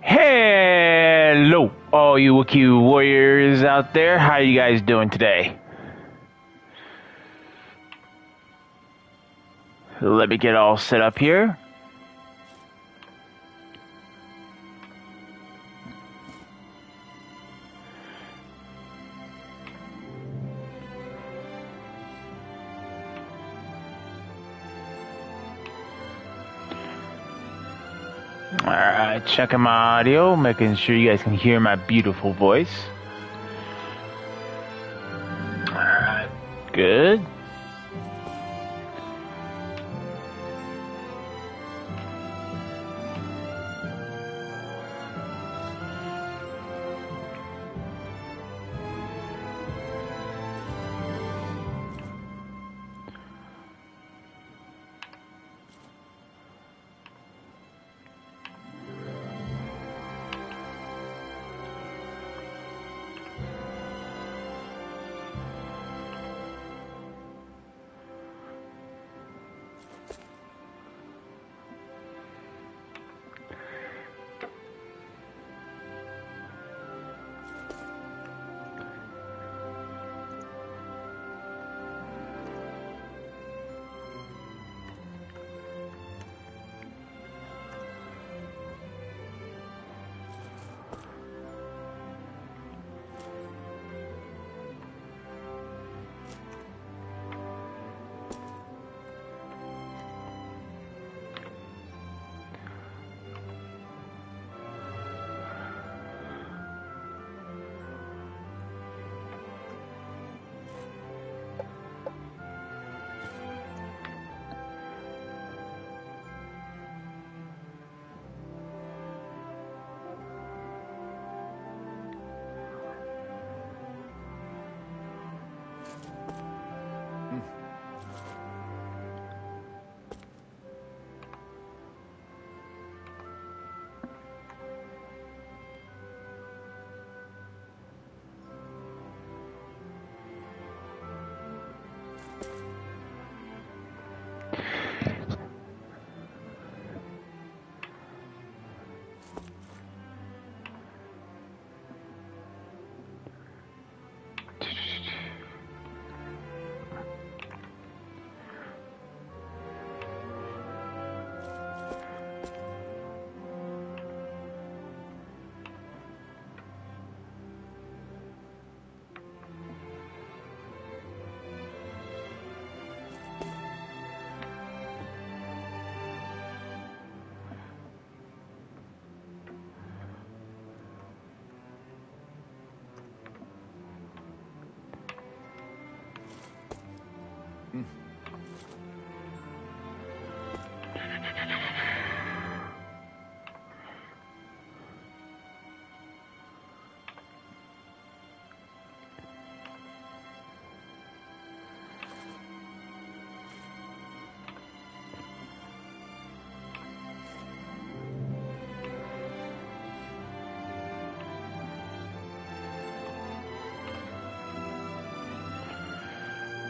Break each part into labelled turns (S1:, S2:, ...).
S1: Hello, all you Wookiee warriors out there. How you guys doing today? Let me get all set up here. Alright, checking my audio, making sure you guys can hear my beautiful voice. Alright, good.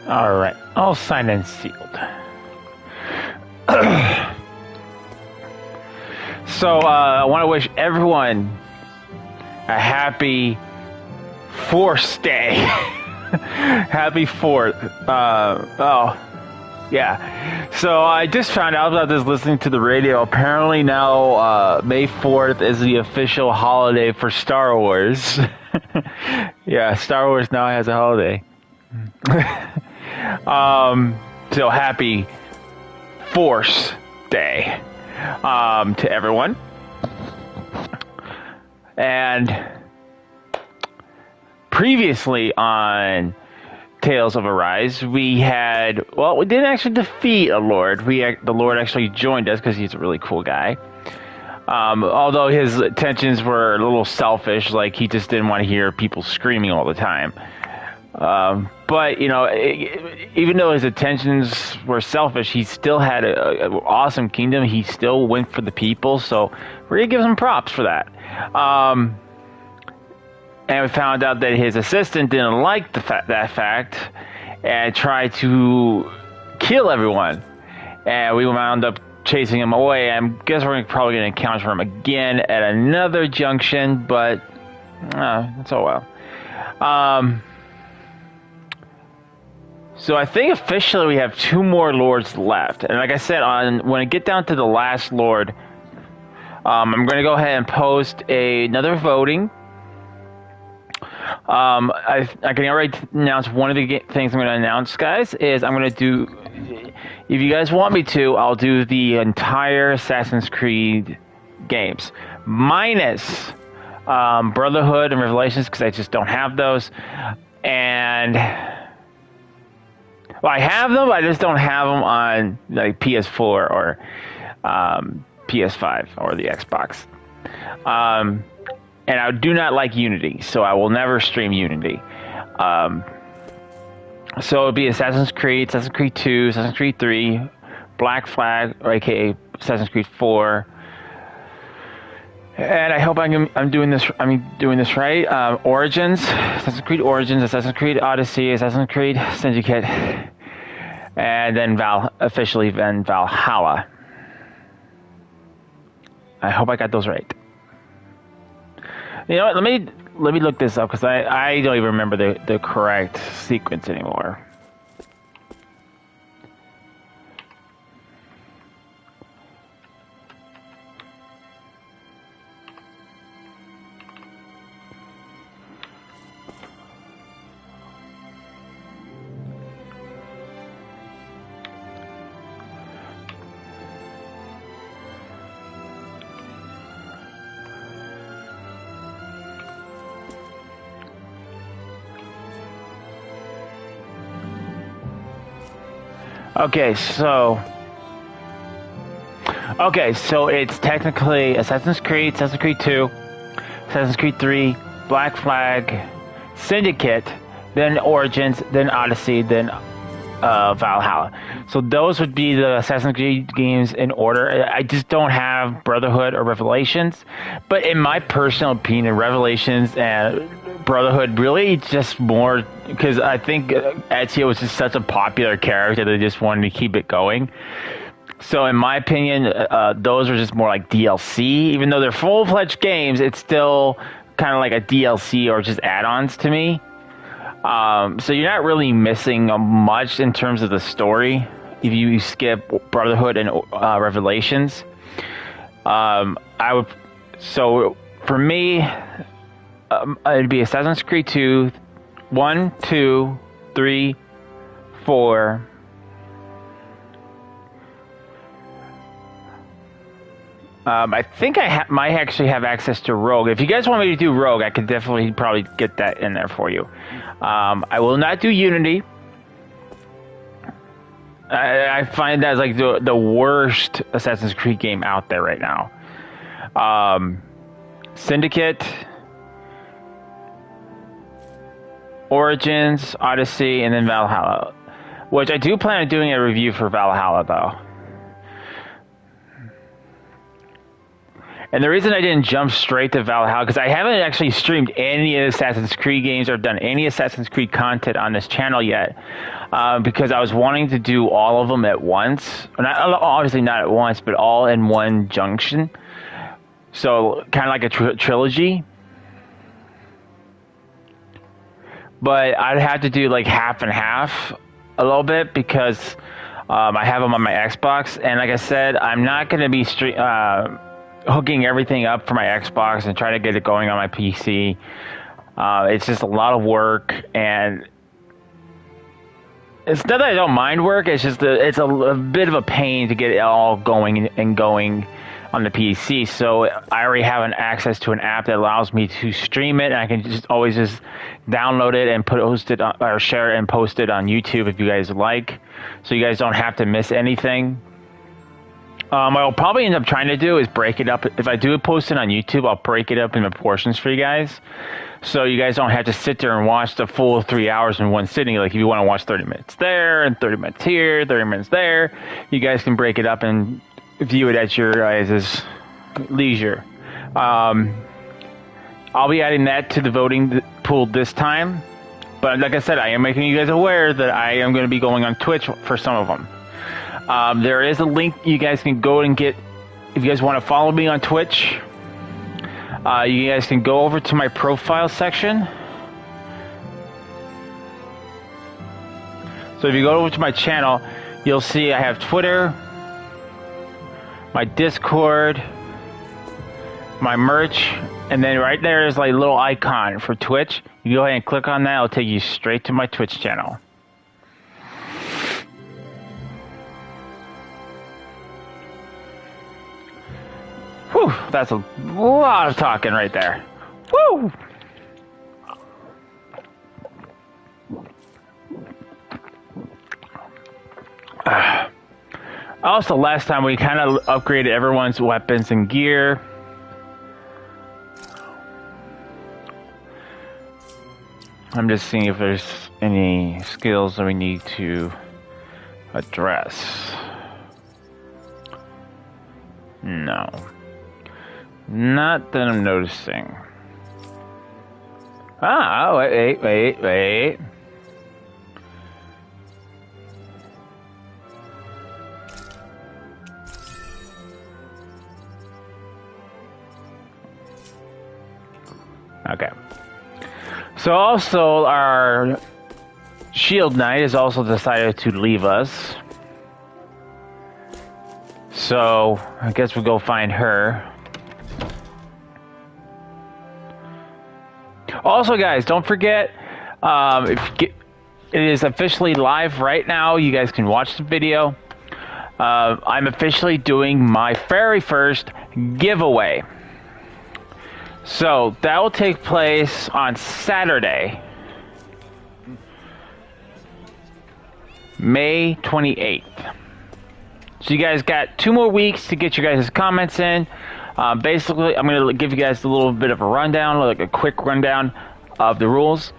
S1: Alright, all signed and sealed. So, I want to wish everyone a happy Force Day. Happy 4th. Yeah. So, I just found out about this listening to the radio. Apparently now, May 4th is the official holiday for Star Wars. Yeah, Star Wars now has a holiday. So happy Force Day to everyone. And previously on Tales of Arise, we didn't actually defeat a Lord. The Lord actually joined us because he's a really cool guy. Although his intentions were a little selfish, like he just didn't want to hear people screaming all the time. But, you know, even though his intentions were selfish, he still had an awesome kingdom. He still went for the people, so we're going to give him props for that. And we found out that his assistant didn't like that fact and tried to kill everyone. And we wound up chasing him away. I guess we're probably going to encounter him again at another junction, but it's all well. So I think officially we have 2 more lords left, and like I said, when I get down to the last lord, I'm going to go ahead and post another voting. I can already announce one of the things I'm going to announce, guys, is I'm going to do, if you guys want me to, I'll do the entire Assassin's Creed games, minus Brotherhood and Revelations, because I just don't have those, and, well, I have them, but I just don't have them on, like, PS4 or PS5 or the Xbox. And I do not like Unity, so I will never stream Unity. So it'll be Assassin's Creed 2, Assassin's Creed 3, Black Flag, or aka Assassin's Creed 4. And I hope I'm doing this right. Origins, Assassin's Creed Origins, Assassin's Creed Odyssey, Assassin's Creed Syndicate, and then officially Valhalla. I hope I got those right. You know what? Let me look this up, because I don't even remember the correct sequence anymore. Okay, so it's technically Assassin's Creed 2, Assassin's Creed 3, Black Flag, Syndicate, then Origins, then Odyssey, then Valhalla. So those would be the Assassin's Creed games in order. I just don't have Brotherhood or Revelations, but in my personal opinion, Revelations and Brotherhood really just more, because I think Ezio was just such a popular character they just wanted to keep it going. So in my opinion, those are just more like DLC. Even though they're full-fledged games, it's still kind of like a DLC or just add-ons to me. So you're not really missing much in terms of the story if you skip Brotherhood and Revelations. So for me, it'd be Assassin's Creed 2, 1, 2, 3, 4. I think I might actually have access to Rogue. If you guys want me to do Rogue, I could definitely probably get that in there for you. I will not do Unity. I find that like the worst Assassin's Creed game out there right now. Syndicate, Origins, Odyssey, and then Valhalla. Which I do plan on doing a review for Valhalla, though. And the reason I didn't jump straight to Valhalla, because I haven't actually streamed any Assassin's Creed games or done any Assassin's Creed content on this channel yet, because I was wanting to do all of them at once. Obviously not at once, but all in one junction. So kind of like a trilogy. But I'd have to do like half and half a little bit, because I have them on my Xbox. And like I said, I'm not going to be hooking everything up for my Xbox and trying to get it going on my PC. It's just a lot of work, and it's not that I don't mind work. It's just it's a bit of a pain to get it all going on the PC. So I already have access to an app that allows me to stream it, and I can always just download it and post it or share it and post it on YouTube if you guys like, so you guys don't have to miss anything. What I'll probably end up trying to do is break it up. If I do post it on YouTube, I'll break it up into portions for you guys, so you guys don't have to sit there and watch the full 3 hours in one sitting. Like if you want to watch 30 minutes there and 30 minutes here, 30 minutes there, you guys can break it up and view it at your guys' leisure. I'll be adding that to the voting pool this time, but like I said, I am making you guys aware that I am going to be going on Twitch for some of them. There is a link you guys can go and get if you guys want to follow me on Twitch. You guys can go over to my profile section. So if you go over to my channel, you'll see I have Twitter, my Discord, my merch, and then right there is like a little icon for Twitch. You go ahead and click on that, it'll take you straight to my Twitch channel. Whew, that's a lot of talking right there. Woo! Also, last time we kind of upgraded everyone's weapons and gear. I'm just seeing if there's any skills that we need to address. No. Not that I'm noticing. Ah, wait. Okay. So also our Shield Knight has also decided to leave us. So I guess we'll go find her. Also, guys, don't forget, it is officially live right now. You guys can watch the video. I'm officially doing my very first giveaway. So that will take place on Saturday, May 28th. So you guys got 2 more weeks to get your guys' comments in. Basically, I'm going to give you guys a little bit of a rundown, like a quick rundown of the rules.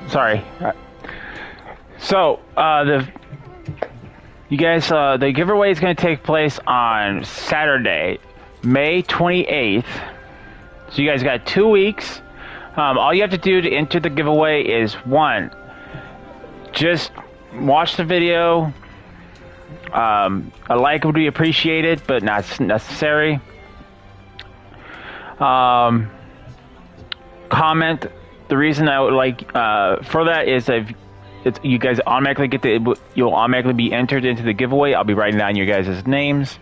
S1: Sorry. So, the giveaway is going to take place on Saturday, May 28th. So you guys got 2 weeks. All you have to do to enter the giveaway is 1, just watch the video. A like would be appreciated, but not necessary. Comment. The reason I would like for that is if you guys automatically you'll automatically be entered into the giveaway. I'll be writing down your guys' names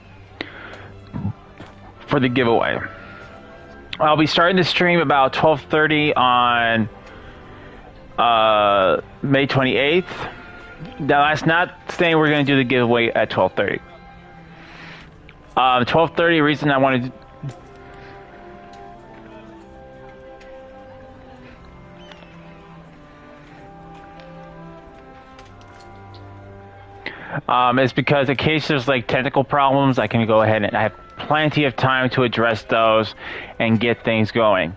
S1: for the giveaway. I'll be starting the stream about 12:30 on May 28th. Now that's not saying we're going to do the giveaway at 12:30. 12:30. Reason I wanted to. It's because in case there's like technical problems, I can go ahead and I have plenty of time to address those and get things going.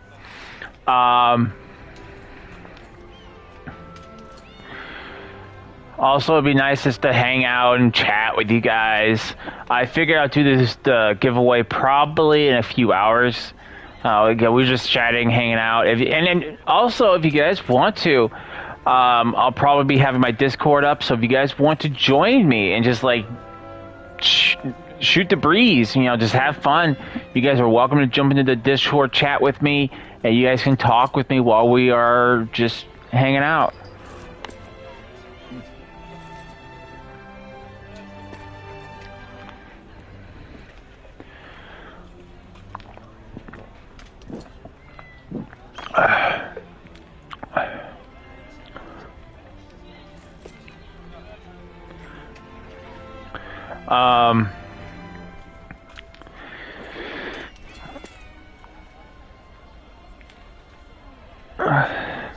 S1: Also, it'd be nice just to hang out and chat with you guys. I figured I'd do this giveaway probably in a few hours. Again, we're just chatting, hanging out. And then also, if you guys want to, I'll probably be having my Discord up. So if you guys want to join me and just like shoot the breeze, just have fun, you guys are welcome to jump into the Discord chat with me, and you guys can talk with me while we are just hanging out.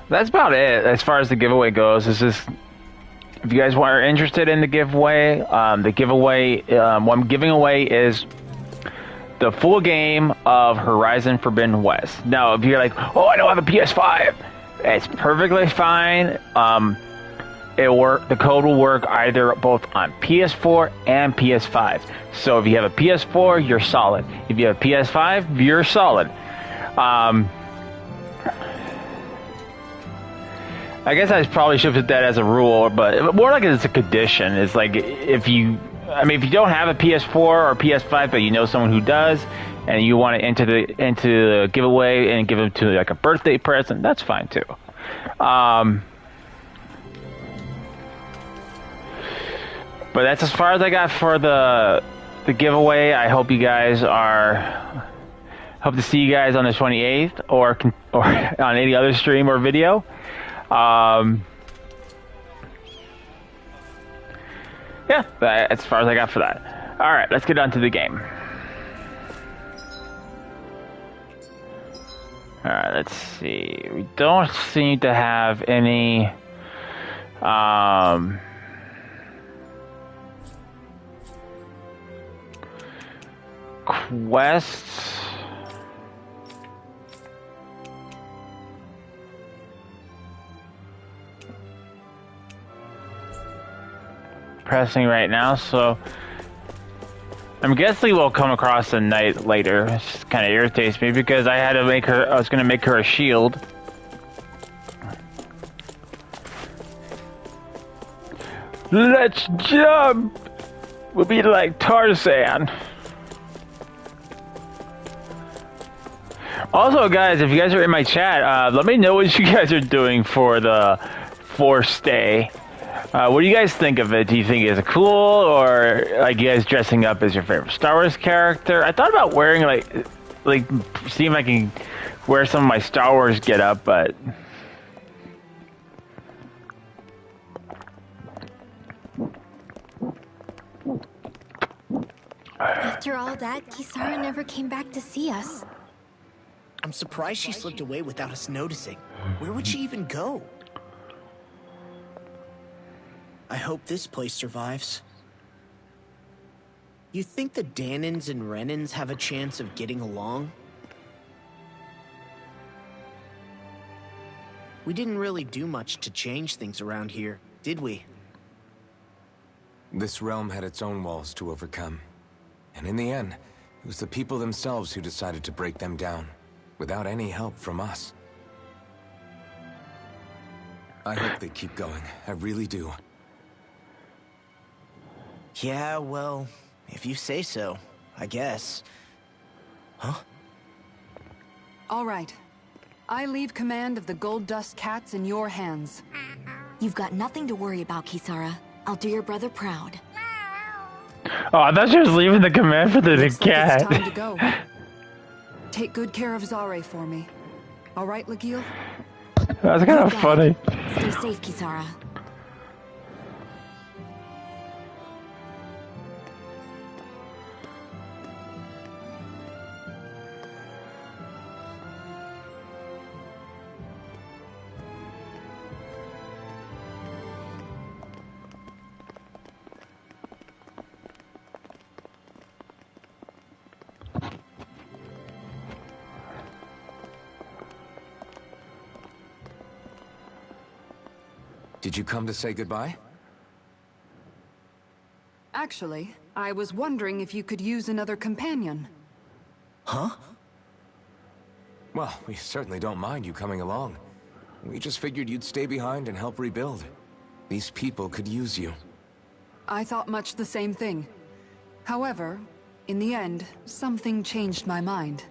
S1: That's about it as far as the giveaway goes. It's just, if you guys are interested in the giveaway, what I'm giving away is the full game of Horizon Forbidden West. Now, if you're like, oh, I don't have a PS5, it's perfectly fine. The code will work either both on PS4 and PS5. So if you have a PS4, you're solid. If you have a PS5, you're solid. I guess I probably should put that as a rule, but more like it's a condition. It's like if you don't have a PS4 or PS5, but you know someone who does, and you want to enter the giveaway and give them to like a birthday present, that's fine too. But that's as far as I got for the giveaway. I hope you guys hope to see you guys on the 28th or on any other stream or video. Yeah, that's as far as I got for that. All right, let's get on to the game. All right, let's see. We don't seem to have any quests. Pressing right now, so I'm guessing we'll come across a knight later. It just kind of irritates me because I was gonna make her a shield. Let's jump! We'll be like Tarzan. Also, guys, if you guys are in my chat, let me know what you guys are doing for the Force Day. What do you guys think of it? Do you think it's cool, or like you guys dressing up as your favorite Star Wars character? I thought about wearing like see if I can wear some of my Star Wars get up, but
S2: after all that, Kisara never came back to see us.
S3: I'm surprised she slipped away without us noticing. Where would she even go? I hope this place survives. You think the Danans and Renans have a chance of getting along? We didn't really do much to change things around here, did we?
S4: This realm had its own walls to overcome. And in the end, it was the people themselves who decided to break them down, without any help from us. I hope they keep going. I really do.
S3: Yeah, well, if you say so, I guess. Huh?
S5: All right. I leave command of the Gold Dust Cats in your hands.
S2: You've got nothing to worry about, Kisara. I'll do your brother proud.
S1: oh, I thought she was leaving the command for the
S5: Looks like
S1: cat.
S5: it's time to go. Take good care of Zare for me. All right, Legil?
S1: That's kind of funny.
S2: Stay safe, Kisara.
S4: Did you come to say goodbye?
S5: Actually, I was wondering if you could use another companion.
S3: Huh?
S4: Well, we certainly don't mind you coming along. We just figured you'd stay behind and help rebuild. These people could use you.
S5: I thought much the same thing. However, in the end, something changed my mind.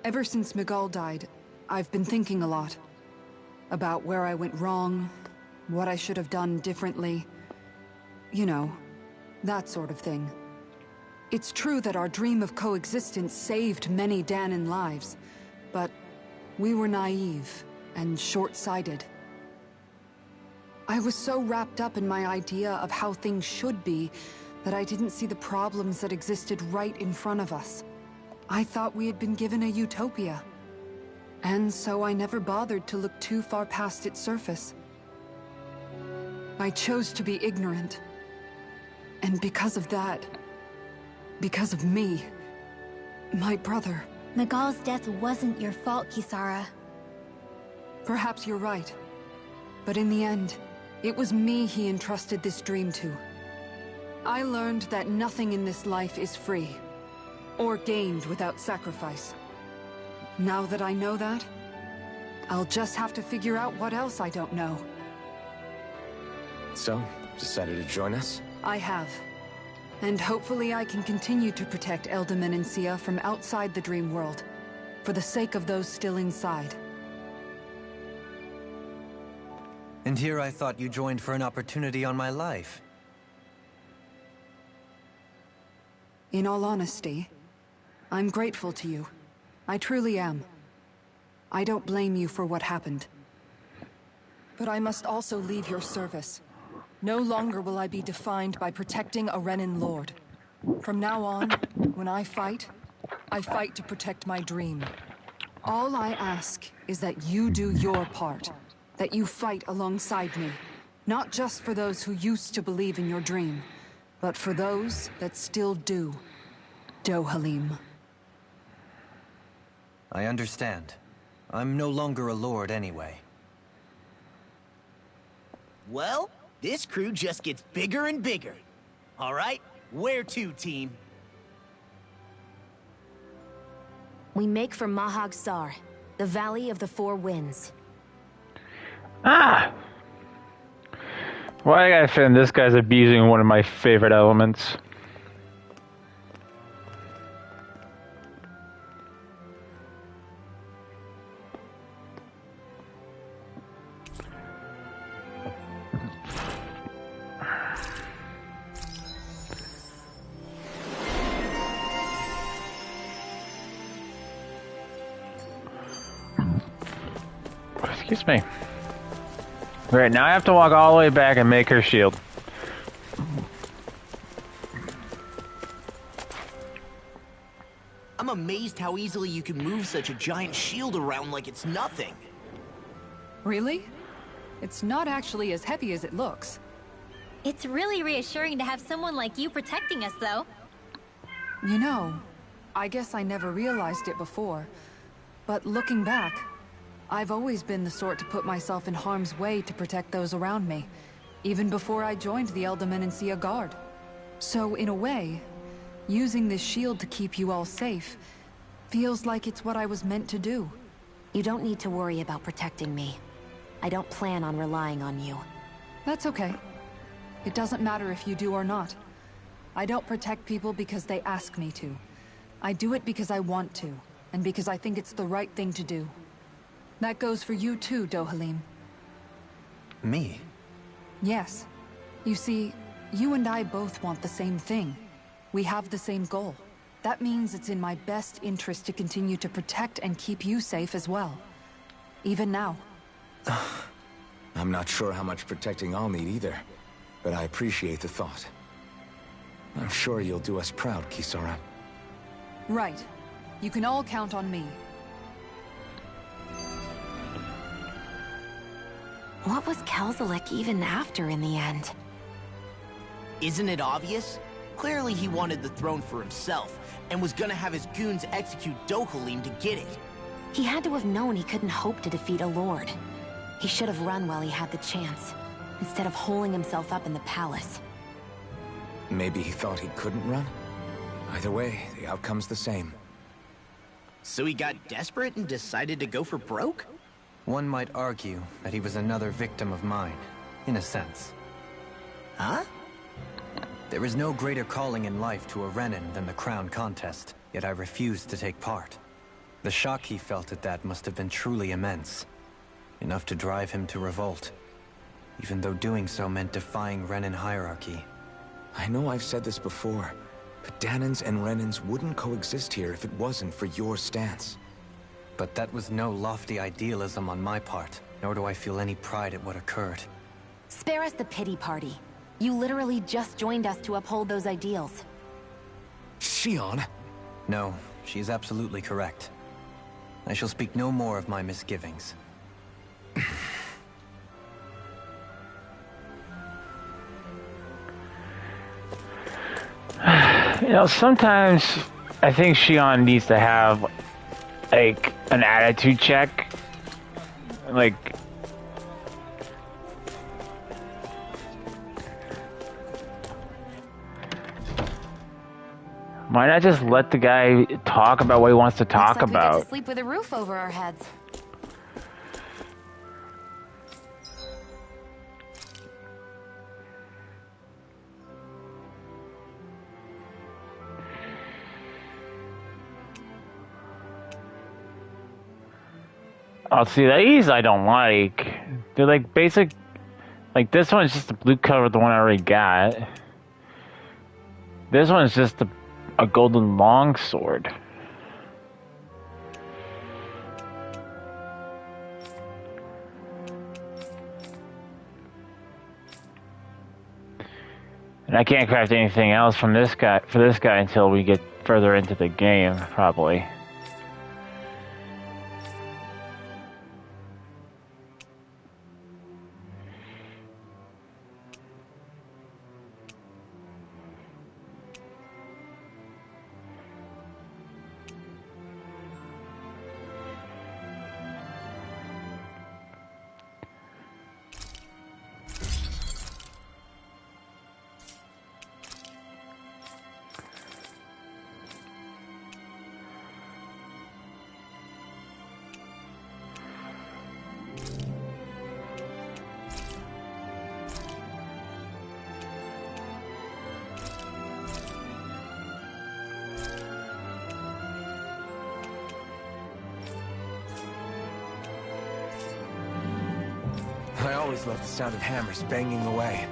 S5: Ever since Miguel died, I've been thinking a lot. About where I went wrong, what I should have done differently. You know, that sort of thing. It's true that our dream of coexistence saved many Danan lives, but we were naive and short-sighted. I was so wrapped up in my idea of how things should be that I didn't see the problems that existed right in front of us. I thought we had been given a utopia. And so I never bothered to look too far past its surface. I chose to be ignorant. And because of that, because of me, my brother...
S6: Miguel's death wasn't your fault, Kisara.
S5: Perhaps you're right. But in the end, it was me he entrusted this dream to. I learned that nothing in this life is free, or gained without sacrifice. Now that I know that, I'll just have to figure out what else I don't know.
S4: So, decided to join us?
S5: I have. And hopefully I can continue to protect Eldaman and Sia from outside the dream world, for the sake of those still inside.
S7: And here I thought you joined for an opportunity on my life.
S5: In all honesty, I'm grateful to you. I truly am. I don't blame you for what happened. But I must also leave your service. No longer will I be defined by protecting a Renan Lord. From now on, when I fight to protect my dream. All I ask is that you do your part. That you fight alongside me. Not just for those who used to believe in your dream, but for those that still do. Dohalim.
S7: I understand. I'm no longer a lord anyway.
S3: Well, this crew just gets bigger and bigger. All right, where to, team?
S2: We make for Mahag Sar, the Valley of the Four Winds.
S1: Ah! Why I gotta fit in this guy's abusing one of my favorite elements? Excuse me. Right, now I have to walk all the way back and make her shield.
S3: I'm amazed how easily you can move such a giant shield around like it's nothing.
S5: Really? It's not actually as heavy as it looks.
S6: It's really reassuring to have someone like you protecting us, though.
S5: You know, I guess I never realized it before, but looking back, I've always been the sort to put myself in harm's way to protect those around me, even before I joined the Eldaman and Sia Guard. So, in a way, using this shield to keep you all safe feels like it's what I was meant to do.
S2: You don't need to worry about protecting me. I don't plan on relying on you.
S5: That's okay. It doesn't matter if you do or not. I don't protect people because they ask me to. I do it because I want to, and because I think it's the right thing to do. That goes for you too, Dohalim.
S7: Me?
S5: Yes. You see, you and I both want the same thing. We have the same goal. That means it's in my best interest to continue to protect and keep you safe as well. Even now.
S4: I'm not sure how much protecting I'll need either, but I appreciate the thought. I'm sure you'll do us proud, Kisara.
S5: Right. You can all count on me.
S2: What was Kelzalek even after in the end?
S3: Isn't it obvious? Clearly he wanted the throne for himself, and was gonna have his goons execute Dohalim to get it.
S2: He had to have known he couldn't hope to defeat a lord. He should have run while he had the chance, instead of holding himself up in the palace.
S4: Maybe he thought he couldn't run? Either way, the outcome's the same.
S3: So he got desperate and decided to go for broke?
S7: One might argue that he was another victim of mine, in a sense.
S3: Huh?
S7: There is no greater calling in life to a Renin than the crown contest, yet I refused to take part. The shock he felt at that must have been truly immense. Enough to drive him to revolt, even though doing so meant defying Renin hierarchy.
S4: I know I've said this before, but Danans and Renins wouldn't coexist here if it wasn't for your stance.
S7: But that was no lofty idealism on my part, nor do I feel any pride at what occurred.
S2: Spare us the pity party. You literally just joined us to uphold those ideals.
S4: Shion?
S7: No, she is absolutely correct. I shall speak no more of my misgivings.
S1: You know, sometimes I think Shion needs to have, like, an attitude check. Like... Why not just let the guy talk about what he wants to talk
S2: Looks like
S1: about?
S2: We get to sleep with a roof over our heads.
S1: Oh, see, these I don't like. They're like basic. Like this one's just a blue cover, the one I already got. This one's just a golden longsword. And I can't craft anything else from this guy until we get further into the game, probably.
S4: I always loved the sound of hammers banging away.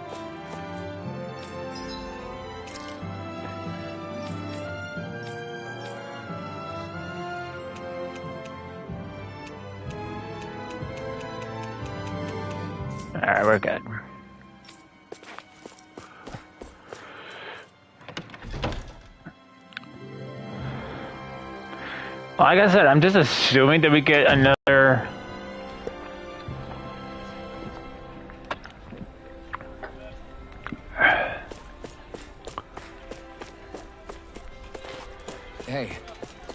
S1: Alright, we're good. Well, like I said, I'm just assuming that we get another...
S4: Hey,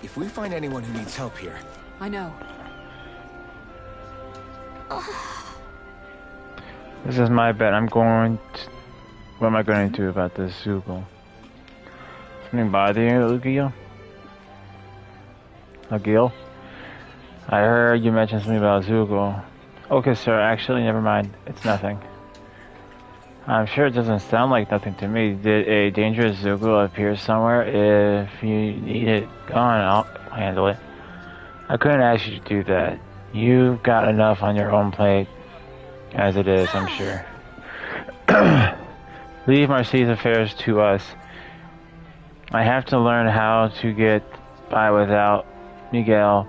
S4: if we find anyone who needs help here...
S5: I know.
S1: This is my bet. I'm going to... What am I going to do about this Zugal? Something bother you, Lugio? Lugio? I heard you mention something about Zugal. Okay, sir. Actually, never mind. It's nothing. I'm sure it doesn't sound like nothing to me. Did a dangerous Zugal appear somewhere? If you need it gone, I'll handle it. I couldn't ask you to do that. You've got enough on your own plate as it is, I'm sure. Leave Marcy's affairs to us. I have to learn how to get by without Miguel,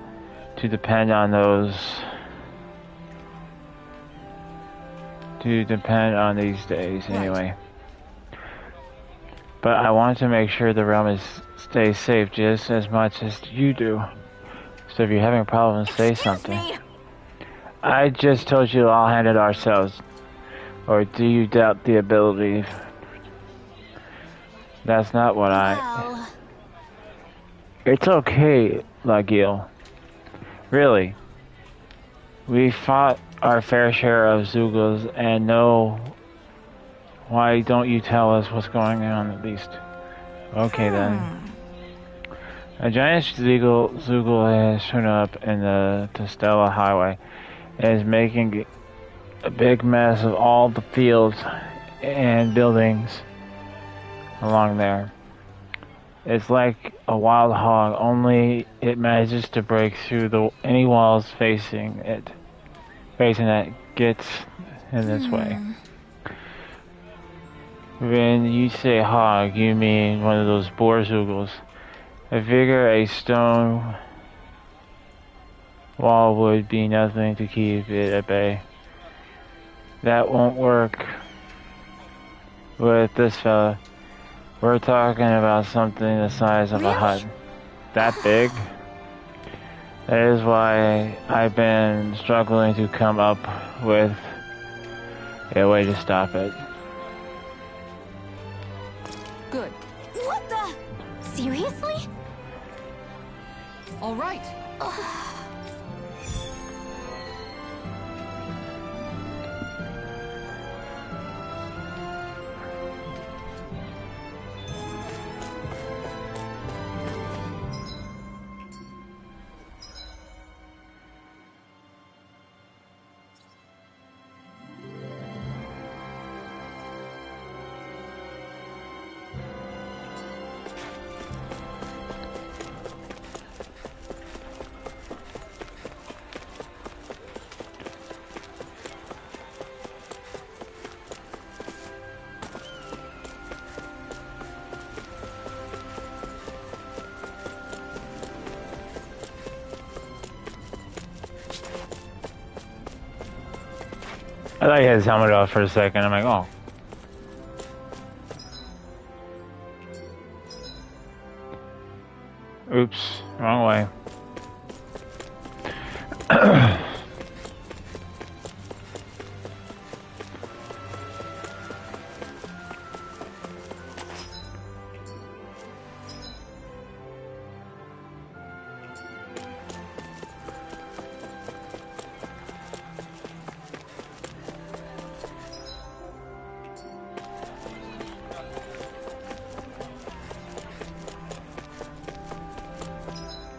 S1: to depend on those... to depend on these days, anyway. But I want to make sure the realm stays safe just as much as you do. So if you're having problems, say something. I just told you I'll handle it ourselves. Or do you doubt the ability? That's not what
S2: Well...
S1: It's okay, Lagil. Really. We fought our fair share of Zugals and know Why don't you tell us what's going on at least? Okay then. A giant Zoogle has shown up in the Testella Highway and is making a big mess of all the fields and buildings along there. It's like a wild hog, only it manages to break through any walls facing that gets in this way. When you say hog, you mean one of those boar zoogles. I figure a stone wall would be nothing to keep it at bay. That won't work with this fella. We're talking about something the size of a hut. That big? That is why I've been struggling to come up with a way to stop it.
S5: Good.
S6: What the? Seriously?
S5: All right.
S1: I thought he had his helmet off for a second. I'm like, oh. Oops, wrong way.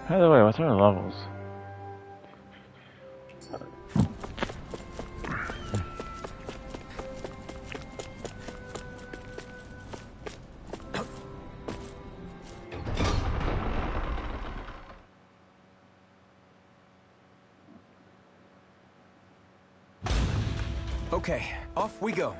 S1: By the way, what's our levels?
S4: Okay, off we go.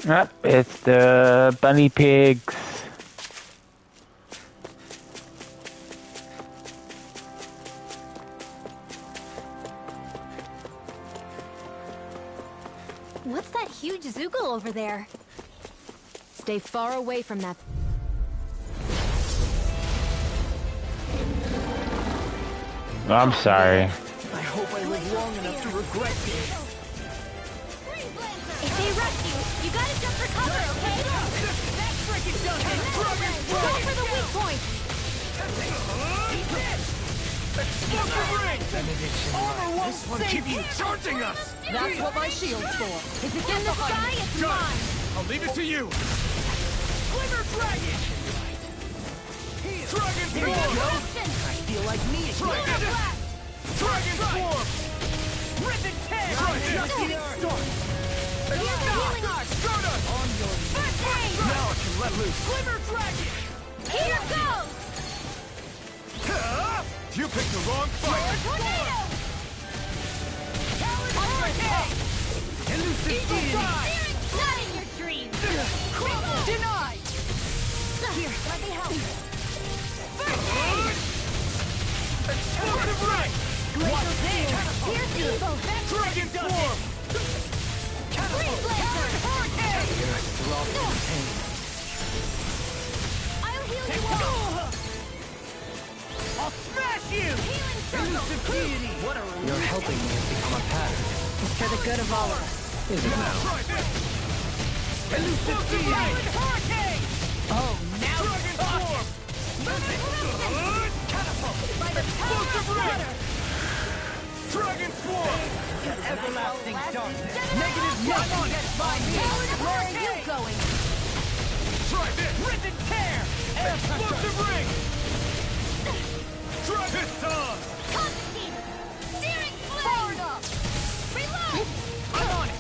S1: Yep, it's the bunny pigs.
S6: What's that huge Zoogle over there?
S2: Stay far away from that.
S1: I'm sorry.
S3: I hope I live long enough to regret this.
S6: If they rush you, you gotta jump for cover, okay?
S3: That frickin' does it!
S6: Go for the weak point!
S3: Explosive ring! Armor won't save you! Charging us!
S5: That's what my shield's for.
S6: If it's in the sky, it's mine!
S3: I'll leave it to you! Glimmer Dragon! Dragon Form! I feel like me again! Dragon Form! Risen Tail! Just the start!
S6: Here's the healing arc!
S3: Start us! On your
S6: First aid!
S3: Now I can let loose! Glimmer Dragon!
S6: Here goes!
S3: You picked the wrong fight!
S6: Tornado!
S3: Talon Hurricane! Elusive Deity!
S6: Not in your dreams!
S3: Crumble!
S5: Denied!
S6: Here, let me help!
S3: Explosive ring!
S6: Glacial Steel! Here's the evil!
S3: Dragon Form!
S6: Freeze Blazer!
S3: Hurricane!
S6: I'll heal you all!
S3: I'll smash you!
S6: Healing Circle!
S3: Elusive Deity! What a
S7: Your helping me has become a pattern.
S5: For the good of all of us.
S7: Is it now?
S3: Try this! Elusive Deity! Hurricane!
S6: Oh, now
S3: Dragon Form! Catapult!
S6: by the power of
S3: Explosive ring!
S6: water!
S8: Dragon Swarm!
S3: Everlasting darkness.
S6: Negative
S3: Nothing gets by me.
S6: Where are you going?
S8: Try this!
S3: Rip and tear.
S8: Explosive ring! Try Piston!
S6: Constantine! Steering flame! Reload!
S3: I'm on it.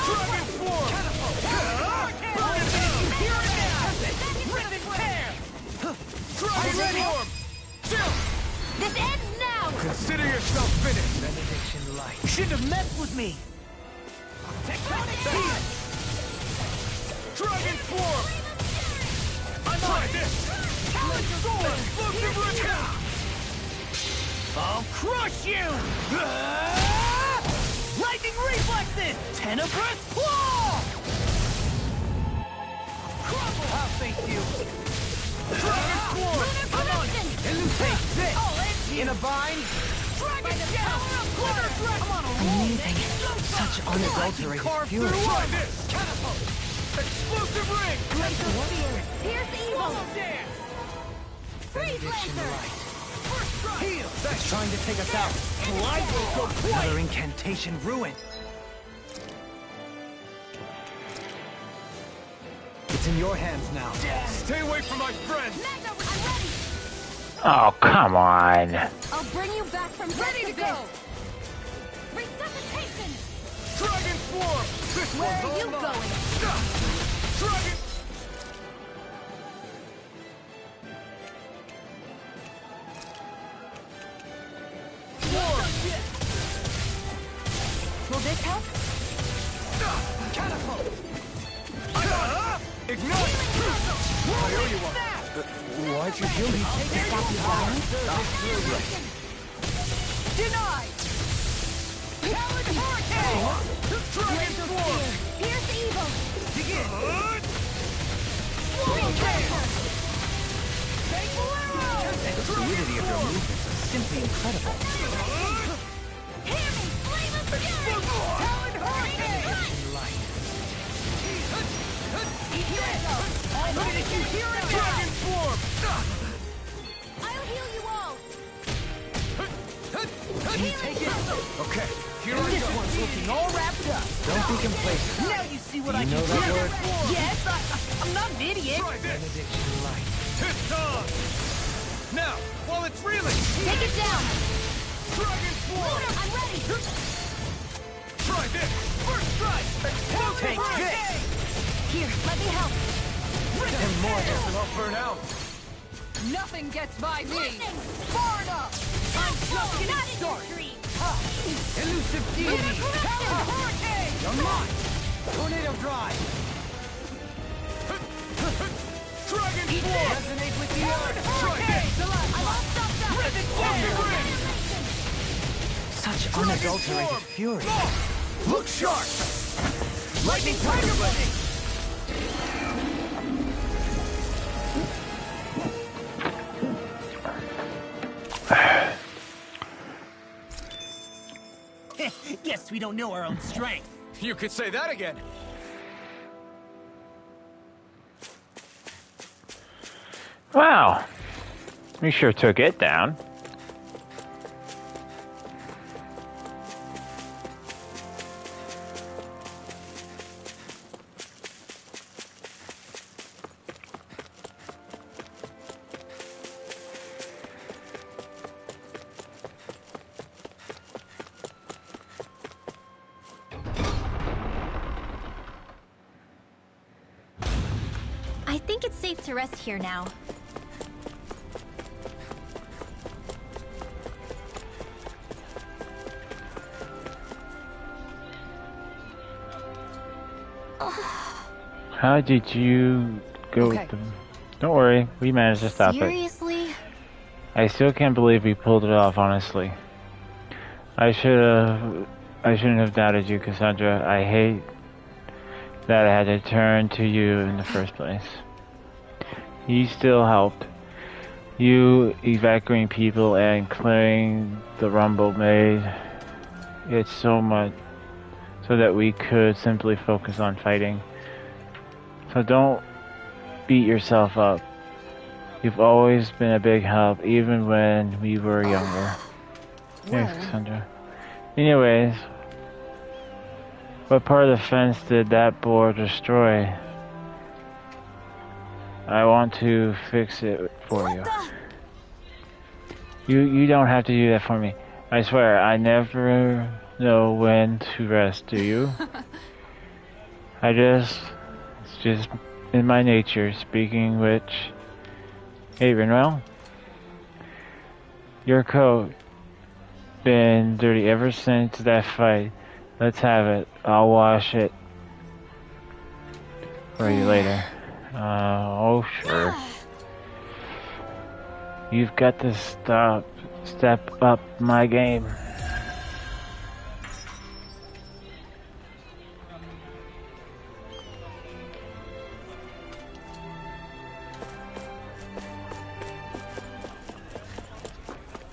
S8: Dragon Swarm!
S3: Here it is. Rip and tear.
S8: Dragon Swarm! Chill!
S6: This ends now!
S8: Consider yourself finished!
S3: Benediction light. Shouldn't have messed with me.
S8: Dragon Swarm! Try this! Explosive ring!
S3: I'll crush you! Lightning reflexes! Tenebrous claw! Crumble! I'll face you!
S8: Dragon Swarm!
S3: I'm on it! Elucidate this! In a bind?
S6: Dragon down!
S3: Glitter threat! I'm on a roll!
S7: Amazing. Such unadulterated
S3: Carve
S7: fury.
S3: through
S8: Try
S3: one!
S8: this!
S3: Catapult!
S8: Explosive ring!
S6: Pierce evil!
S3: Swallow dance!
S6: Freeze lancer!
S3: Heal!
S7: It's trying to take us out.
S3: Glide will go quiet!
S7: Another incantation ruin. It's in your hands now.
S8: Stay away from my friends!
S6: Magna, I'm ready!
S1: Oh, come on.
S6: I'll bring you back from ready to go! Resuscitation!
S8: Dragon Swarm! This
S6: Where
S8: one's
S6: are you
S8: all mine.
S6: going?
S8: Dragon...
S6: Will this help?
S3: Catapult!
S8: Ignite! I owe you one.
S7: Why'd you heal me?
S6: Stop you dying?
S3: Denied! Talon Hurricane!
S8: Dragon Swarm!
S6: Pierce evil!
S3: Begin!
S6: Freeze lancer!
S3: Fatal arrow!
S7: The fluidity of your movements is simply incredible.
S6: Hear me! Flame of fury!
S3: Talon Hurricane!
S7: Light.
S3: I'll hit it if you hear it now!
S8: Dragon Swarm!
S6: I'll heal you all!
S3: Take it!
S8: Okay, here I
S3: This
S8: go.
S3: one's looking all wrapped up!
S7: Don't be complacent.
S3: Now you see what
S7: You
S3: I can
S7: know
S3: do!
S7: that word?
S3: Yes, I'm not an idiot!
S8: Try this!
S7: Benediction light.
S8: Piston! Now, while it's reeling!
S6: Take it down!
S8: Dragon Swarm!
S6: I'm ready!
S8: Try this!
S3: First strike!
S8: Explosive
S3: Take
S8: ring!
S3: this!
S6: Here, let me help!
S7: And more
S8: Guess I'll burn out.
S5: Nothing gets by me!
S6: Lightning!
S3: Far enough!
S6: I'm
S3: just getting
S6: not in your
S3: started.
S6: dream!
S3: Elusive deity! Talon Hurricane! You're mine! Tornado drive!
S8: Dragon
S3: Eat
S8: Swarm!
S3: this! Resonate with the earth!
S8: Try
S3: Hurricane!
S6: I won't stop that!
S3: Rivet fire!
S7: Such unadulterated fury.
S3: Look sharp! Lightning tiger blade! Guess we don't know our own strength.
S8: You could say that again.
S1: Wow. We sure took it down.
S6: I think it's safe to rest here now.
S1: How did you go
S5: Okay.
S1: with them? Don't worry, we managed to stop it.
S6: Seriously?
S1: I still can't believe we pulled it off, honestly. I shouldn't have doubted you, Cassandra. I hate that I had to turn to you in the first place. You still helped. You evacuating people and clearing the rumble made it so much so that we could simply focus on fighting. So don't beat yourself up. You've always been a big help, even when we were younger. Thanks,
S5: Well,
S1: Cassandra. Anyways, what part of the fence did that boar destroy? I want to fix it for you. You don't have to do that for me. I swear, I never know when to rest, do you? It's just in my nature, speaking which... Hey, Rinwell? Your coat been dirty ever since that fight. Let's have it. I'll wash it for you later. Oh, sure. You've got to step up my game.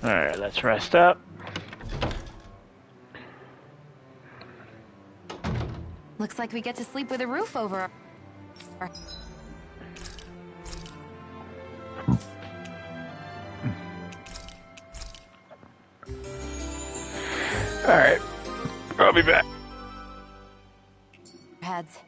S1: Alright, let's rest up.
S2: Looks like we get to sleep with a roof over.
S1: Alright, I'll be back.
S2: Heads.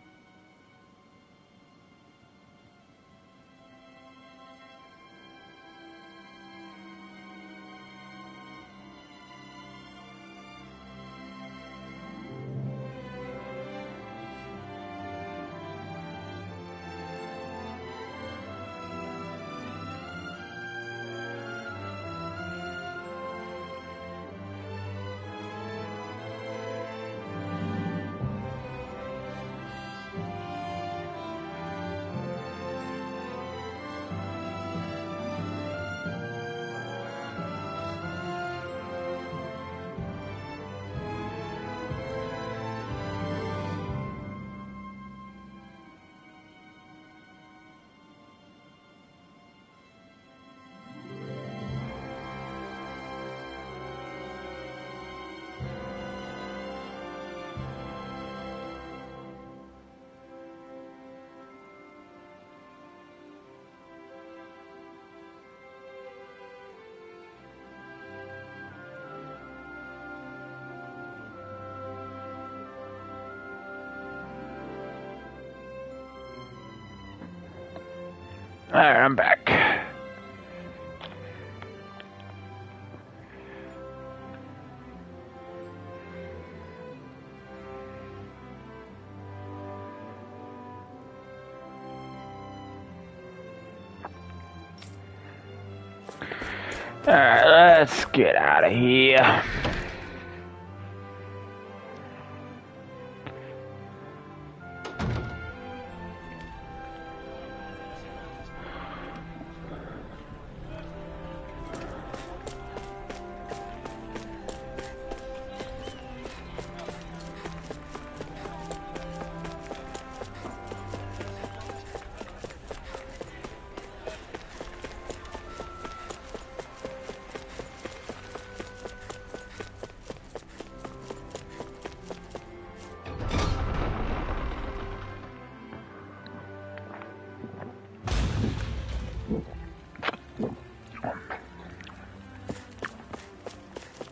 S1: Alright, I'm back. Alright, let's get out of here.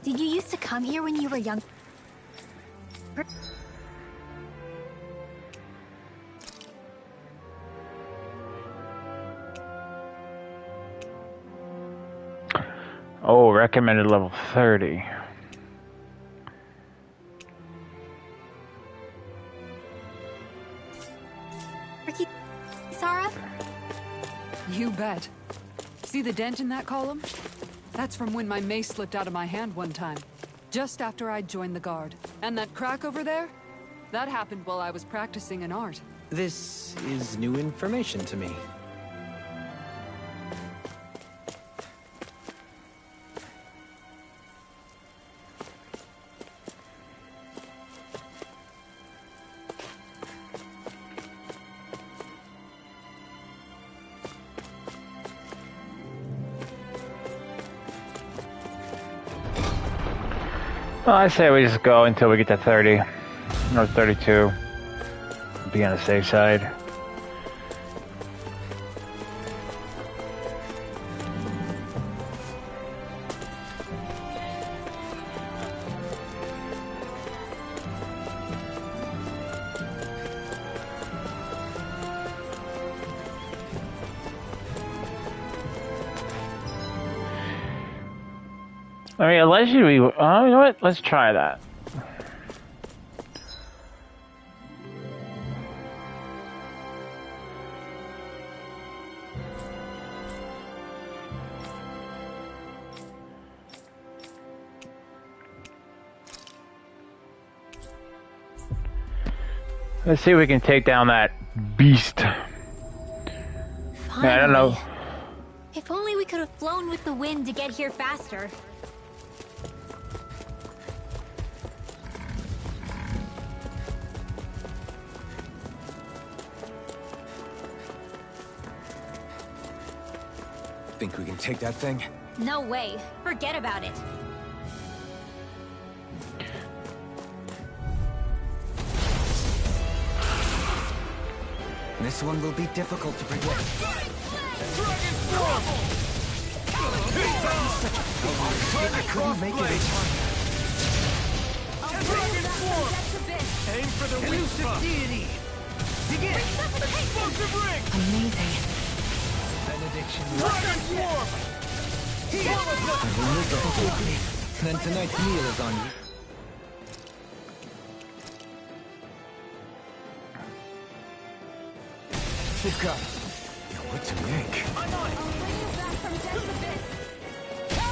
S6: Did you used to come here when you were young?
S1: Oh, recommended level 30.
S6: Ricky, Sarah?
S5: You bet. See the dent in that column? That's from when my mace slipped out of my hand one time. Just after I'd joined the guard. And that crack over there? That happened while I was practicing an art.
S7: This is new information to me.
S1: Well, I say we just go until we get to 30 or 32. Be on the safe side. I mean, allegedly, we. Oh, you know what? Let's try that. Let's see if we can take down that beast.
S6: Finally.
S1: I don't know.
S6: If only we could have flown with the wind to get here faster.
S4: Think we can take that thing?
S6: No way. Forget about it.
S7: This one will be difficult to predict. I couldn't make it in time.
S8: Aim for the elusive deity. Begin. Explosive ring.
S5: Amazing.
S7: Benediction.
S8: Dragon swarm.
S7: I will make it quickly. Then tonight's meal is on you. Pick up.
S4: Yo, what to make?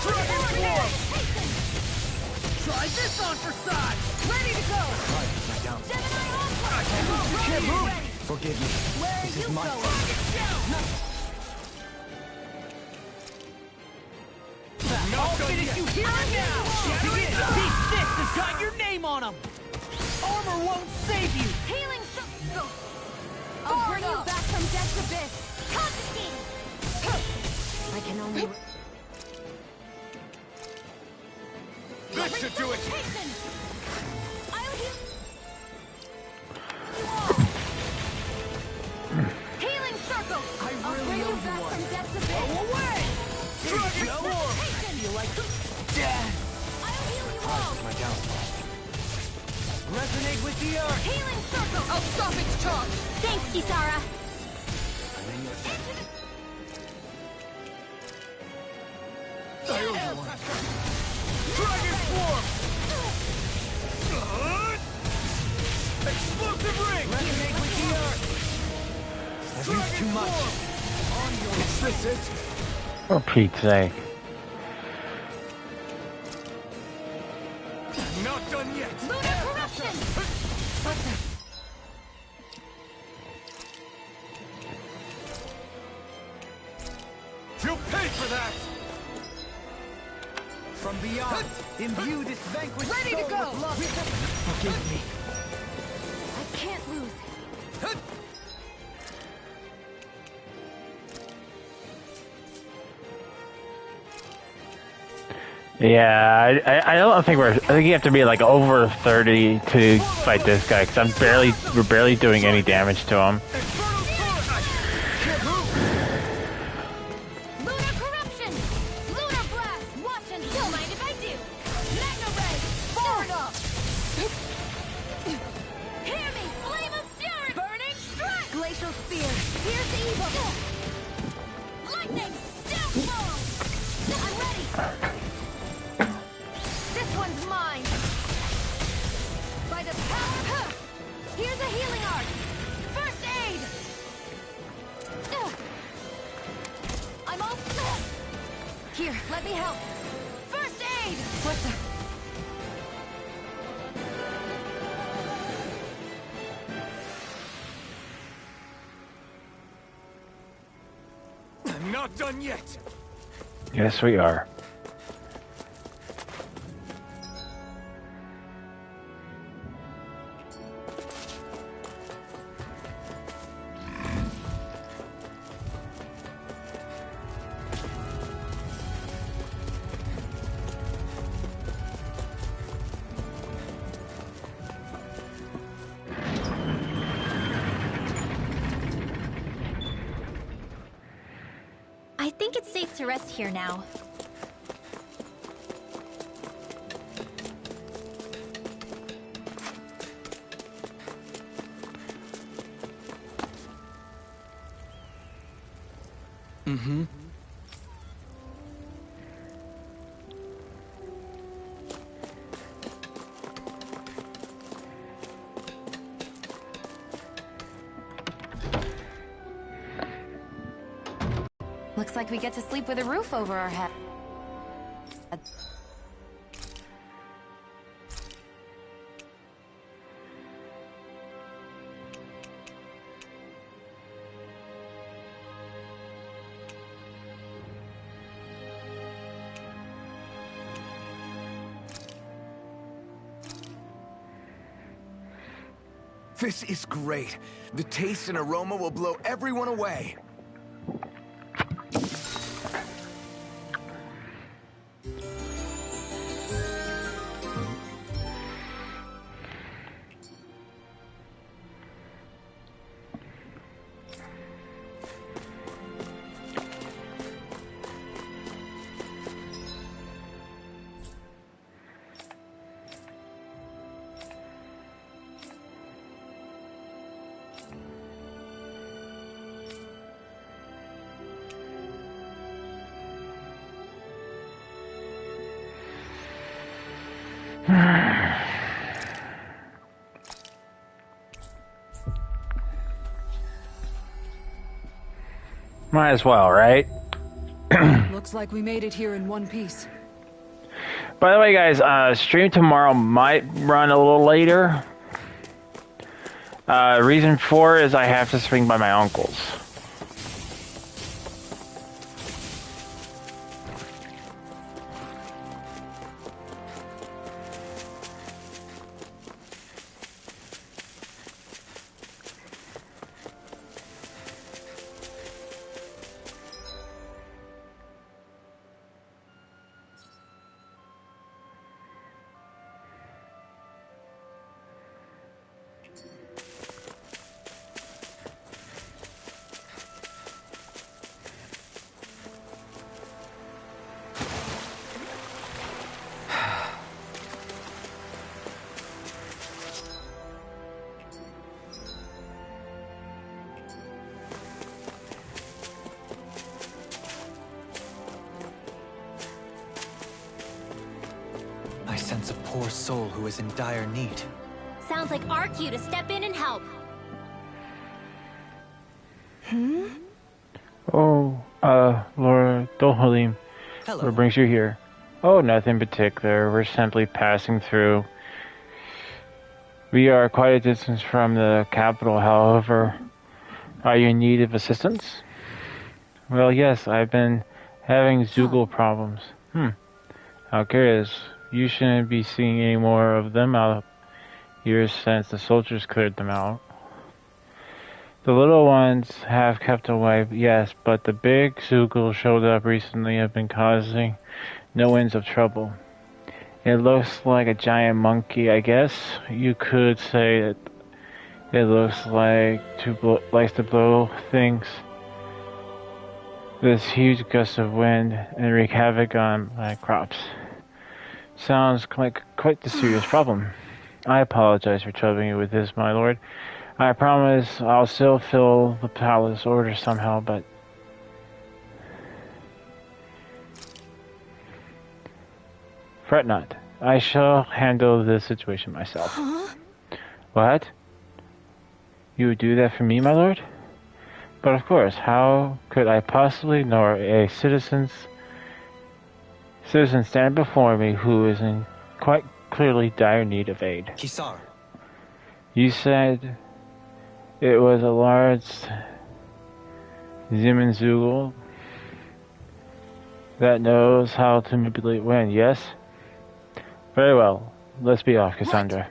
S8: Dragon swarm. Try this on for size. Ready to go.
S7: Right, my down.
S8: Can't move.
S7: Forgive me. This is my fault.
S8: I'll finish you here and now. Begin. These sticks has got your name on them. Armor won't save you.
S6: Healing go. I'll bring you back from death's abyss. Constantine! I can only...
S8: This should do it.
S6: Hasten! I'll heal... Healing circle! I'll bring you back from death's abyss.
S8: Go away. Dragon swarm.
S6: I feel like... I'll heal you all!
S7: My downfall.
S8: Resonate with the earth.
S6: Healing circle! I'll stop its charge! Thanks, Kisara!
S8: Dragon swarm. Explosive ring.
S7: Resonate with the earth. I've used too much.
S8: Is this it?
S1: For Pete's sake.
S8: Not done yet.
S6: Lunar corruption!
S8: You'll pay for that.
S7: From beyond, imbue this vanquished
S8: Ready to
S7: soul
S8: go.
S7: with love. Forgive me.
S6: I can't lose.
S1: Yeah, I don't think I think you have to be like over 30 to fight this guy because we're barely doing any damage to him.
S6: Lunar corruption! Lunar blast! Watch and don't mind if I do! Magna ray! Forward off! Hear me! Flame of fury! Burning strike! Glacial spear! Here's the evil! Lightning! Downfall! I'm ready! This one's mine! By the power... Here's a healing art! First aid! I'm all set! Here, let me help! First aid! What's that?
S8: I'm not done yet.
S1: Yes, we are.
S6: I think it's safe to rest here now.
S2: Looks like we get to sleep with a roof over our head.
S4: This is great. The taste and aroma will blow everyone away.
S1: Might as well, right?
S5: Looks like we made it here in one piece.
S1: By the way, guys, stream tomorrow might run a little later. Reason for is I have to swing by my uncle's.
S7: I sense a poor soul who is in dire need.
S6: Sounds like our cue to step in and help.
S1: Oh, Laura Dolhalim,
S7: Hello.
S1: what brings you here? Oh, nothing particular. We're simply passing through. We are quite a distance from the capital, however. Are you in need of assistance? Well, yes, I've been having Zoogle problems. How curious. You shouldn't be seeing any more of them out here since the soldiers cleared them out. The little ones have kept away, yes, but the big Zoogle showed up recently have been causing no ends of trouble. It looks like a giant monkey, I guess. You could say that it looks like likes to blow things. This huge gust of wind and wreak havoc on my crops. Sounds like quite the serious problem. I apologize for troubling you with this, my lord. I promise I'll still fill the palace order somehow, but... Fret not. I shall handle this situation myself.
S5: Huh?
S1: What? You would do that for me, my lord? But of course, how could I possibly ignore a citizen standing before me who is in quite clearly dire need of aid?
S7: Kisar.
S1: You said it was a large Zimenzugel that knows how to manipulate wind, yes? Very well. Let's be off, Cassandra.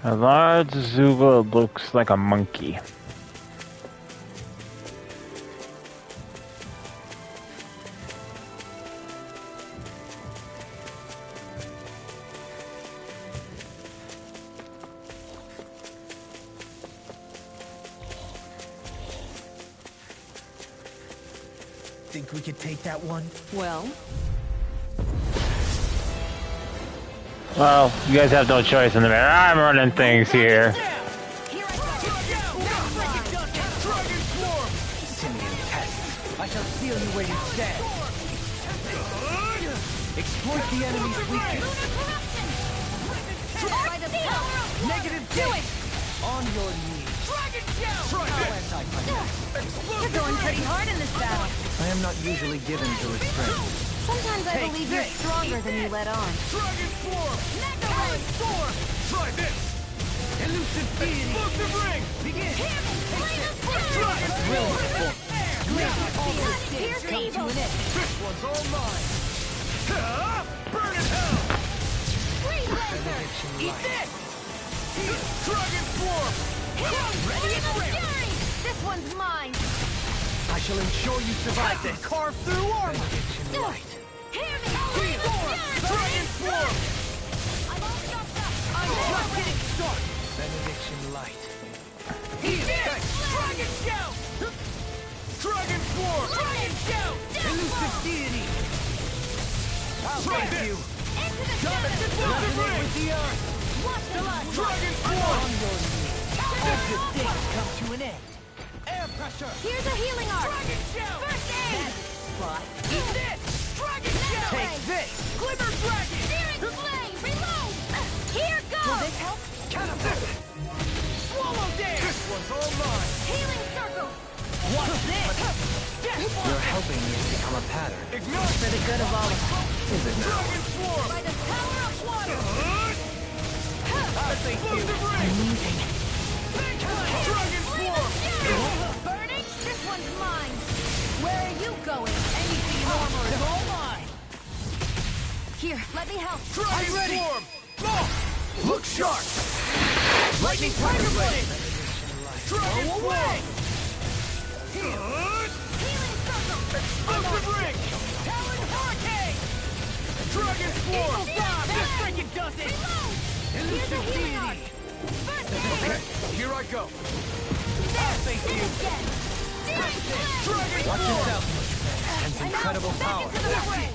S1: A large Zuba looks like a monkey.
S8: Think we could take that one?
S5: Well,
S1: Well, you guys have no choice in the matter. I'm running things here.
S6: Here I go.
S8: Dragon Swarm! Simeon test. I shall seal you where you stand. Exploit the enemy's weakness.
S6: By the power of water.
S8: Negative do it! On your knees.
S6: Dragon Shell!
S8: Explosive
S6: You're going pretty hard in this battle.
S7: I am not usually given to restraint.
S6: Sometimes I
S8: Take
S6: believe you're
S8: this.
S6: stronger than you let on.
S8: Dragon Swarm!
S6: Mega Ray!
S8: Storm! Try this! Elusive deity! Explosive ring! Begin! Dragon Swarm!
S6: Here's the evil!
S8: This one's all mine! Burn in hell!
S6: Freeze Laser!
S8: Eat this! Dragon Swarm!
S6: Ready and fury! This one's mine!
S8: I shall ensure you survive this! Carve through armor!
S6: Hear me!
S8: Dragon Swarm!
S6: I'm all stuffed up!
S8: I'm just getting started! Benediction light. Dragon Shout! Dragon Swarm!
S6: Dragon Shout!
S8: Elusive deity! I'll
S6: Try
S8: save
S6: this.
S8: you!
S6: Into the
S8: Resonate
S6: center!
S8: with the earth!
S6: Watch the light!
S8: Dragon Swarm! On your knees! This good thing come to an end! Air pressure!
S6: Here's a healing art!
S8: Dragon Shout!
S6: First aid!
S8: Spot! Eat this! Dragon Shout! Take this! Glimmer Dragon!
S6: Searing flame! Reload! Here goes!
S8: Will this help? Catapult! Swallow dance! This one's all mine!
S6: Healing circle!
S8: What's this?
S7: Your helping me has become a pattern.
S8: Ignite! For the good of all of us.
S7: Is it now?
S8: Dragon Swarm!
S6: By the power of water!
S8: I think you.
S6: Amazing!
S8: Dragon Swarm!
S6: Burning? This one's mine! Where are you going? Anything in armor is all mine! Here, let me help!
S8: I'm ready! Swarm! Go! Look sharp! Lightning Tiger Blade! Dragon Swarm!
S6: Healing circle!
S8: Explosive Ring! Talon Hurricane! Dragon Swarm!
S6: Stop!
S8: This freaking does it!
S6: Reload! Here's a
S8: Elusive
S6: healing art!
S8: deity!
S6: First
S8: Okay,
S6: aid!
S8: here I go!
S6: There!
S8: Thank
S6: Hit
S8: you!
S6: again! Searing flame!
S8: Dragon
S7: Watch
S8: Swarm!
S7: yourself, and
S6: I'm
S7: incredible
S6: out! Back
S7: power.
S6: into the fray!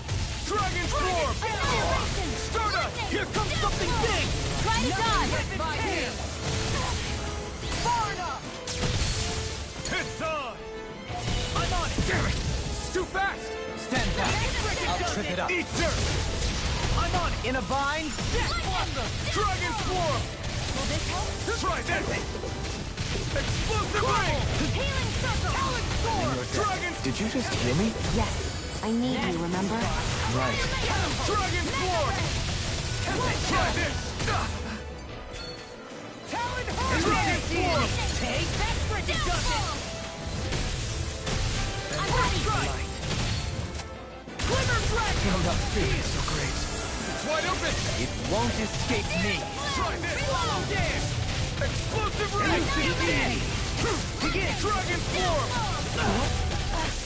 S8: Dragon Swarm!
S6: Annihilation!
S8: Stardust! Here comes something big!
S6: Try to dodge!
S8: By here! Far enough! It's on! I'm on it! Damn it! It's too fast! Stand back! I'll trip it up! Eat dirt! I'm on it! In a bind! Death Blossom! Dragon Swarm!
S6: Will this help?
S8: Try this! Explosive Ring!
S6: Healing circle!
S8: Talon Sword! Dragon...
S7: Did you just hear me?
S2: Yes, I need you, remember?
S7: Right.
S8: Dragon Sword! Try this! Talon Dragon Sword!
S6: Take that freaking does it! I'm ready!
S8: Glimmer Dragon! I'm not feeling so great. It's wide open! It won't escape me! Try this! Swallow dance! Explosive Ring! Begin! Dragon Swarm!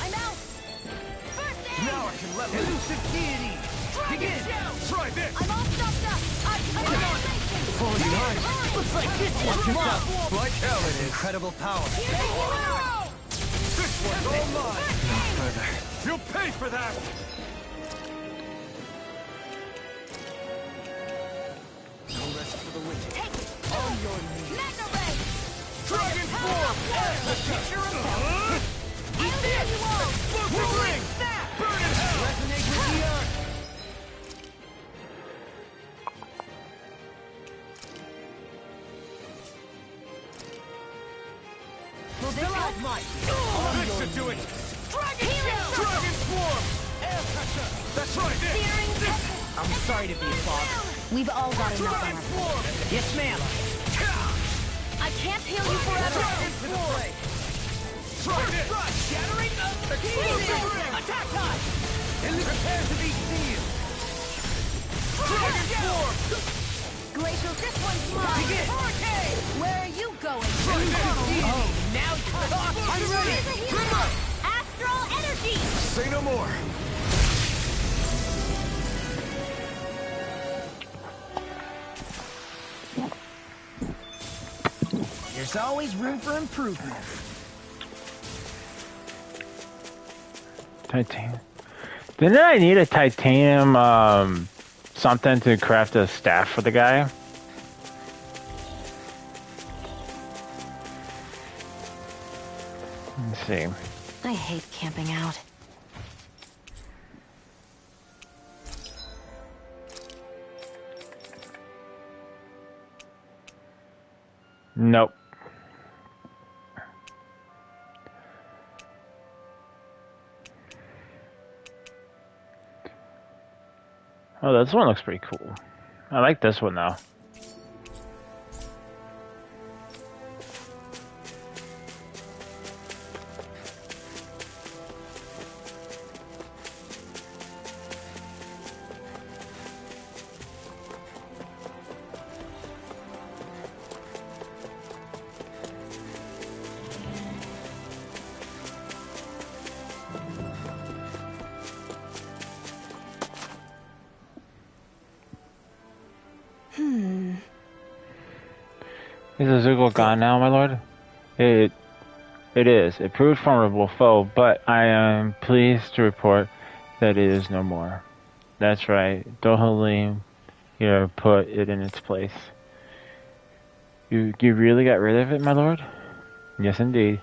S6: I'm out! First aid!
S8: Now I can let Elusive Deity! Begin! Try this!
S6: I'm all stuffed up! Annihilation!
S8: Falling behind! Looks like this one's mine! Like hell it is!
S7: Incredible power.
S8: This one's all mine!
S7: No further.
S8: You'll pay for that! No rest for the wicked.
S6: Take it!
S8: On your knees!
S6: Mega Ray!
S8: Dragon Swarm!
S6: Picture of hell! I'll heal you all!
S8: Explosive Ring! Burn in hell! Resonate with the earth!
S6: Will this help?
S8: This should do it! Dragon Shell! Dragon Swarm! Air pressure! That's right, this!
S6: Searing tempest!
S8: I'm sorry to be a bother.
S6: We've all got enough on
S8: Dragon
S6: our
S8: Swarm!
S3: Yes, ma'am.
S6: I can't heal you forever!
S8: Dragon Swarm! Try this! Shattering Explosive Ring! Attack time! Prepare to be sealed! Dragon Swarm!
S6: Glacial, this one's mine!
S8: Begin! Hurricane!
S6: Where are you going?
S8: Oh, now you're talking! I'm ready!
S6: Here's a healing art! Astral energy!
S8: Say no more!
S3: There's always room for improvement.
S1: Titanium. Didn't I need a titanium something to craft a staff for the guy? Let's see.
S2: I hate camping out.
S1: Nope. Oh, this one looks pretty cool. I like this one though. Is the Zoogle gone now, my lord? It is. It proved formidable foe, but I am pleased to report that it is no more. That's right. Dohalim here put it in its place. You really got rid of it, my lord? Yes, indeed.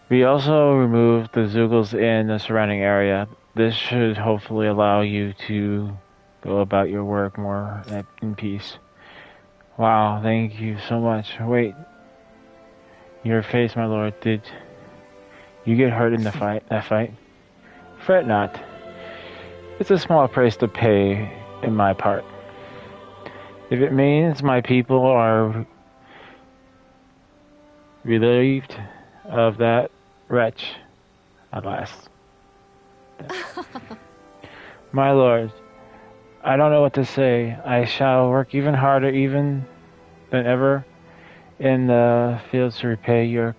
S1: We also removed the Zoogles in the surrounding area. This should hopefully allow you to go about your work more in peace. Wow, thank you so much. Wait. Your face, my lord, did you get hurt in that fight? Fret not. It's a small price to pay in my part. If it means my people are relieved of that wretch, alas. My lord, I don't know what to say. I shall work even harder even than ever in the fields to repay your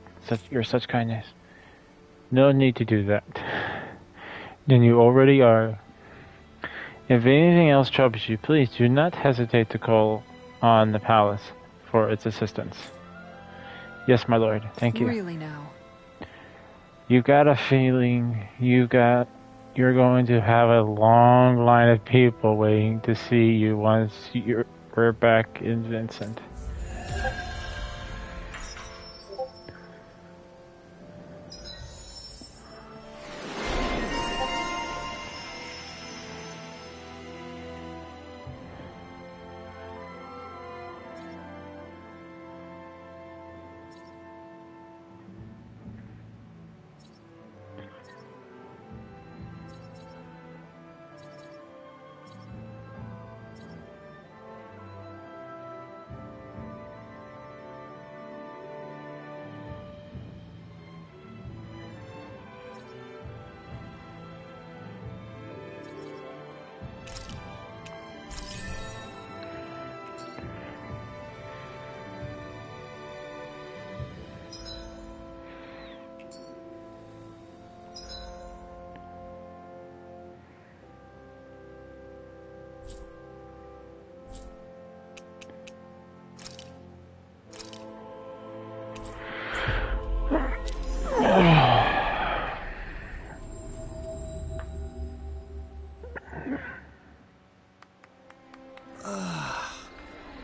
S1: such kindness. No need to do that. Then you already are. If anything else troubles you, please do not hesitate to call on the palace for its assistance. Yes, my lord. Thank you.
S5: Really now?
S1: You got a feeling you're going to have a long line of people waiting to see you once we're back in Vincent.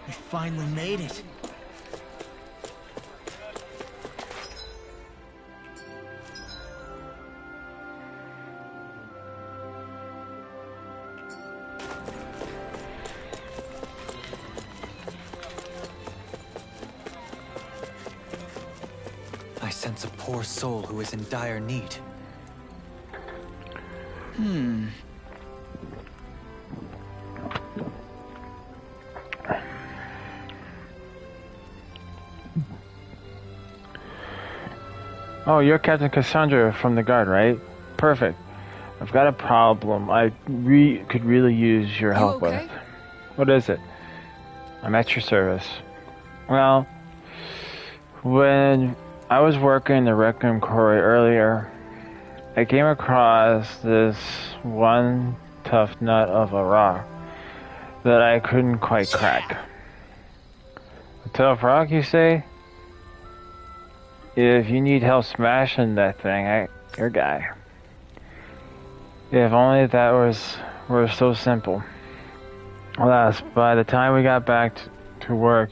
S3: We finally made it.
S7: I sense a poor soul who is in dire need.
S1: Oh, you're Captain Cassandra from the guard, right? Perfect. I've got a problem I could really use your help
S5: okay?
S1: with. What is it? I'm at your service. Well, when I was working the Rec Room Quarry earlier, I came across this one tough nut of a rock that I couldn't quite crack. A tough rock, you say? If you need help smashing that thing, you're your guy. If only that were so simple. Alas, by the time we got back to work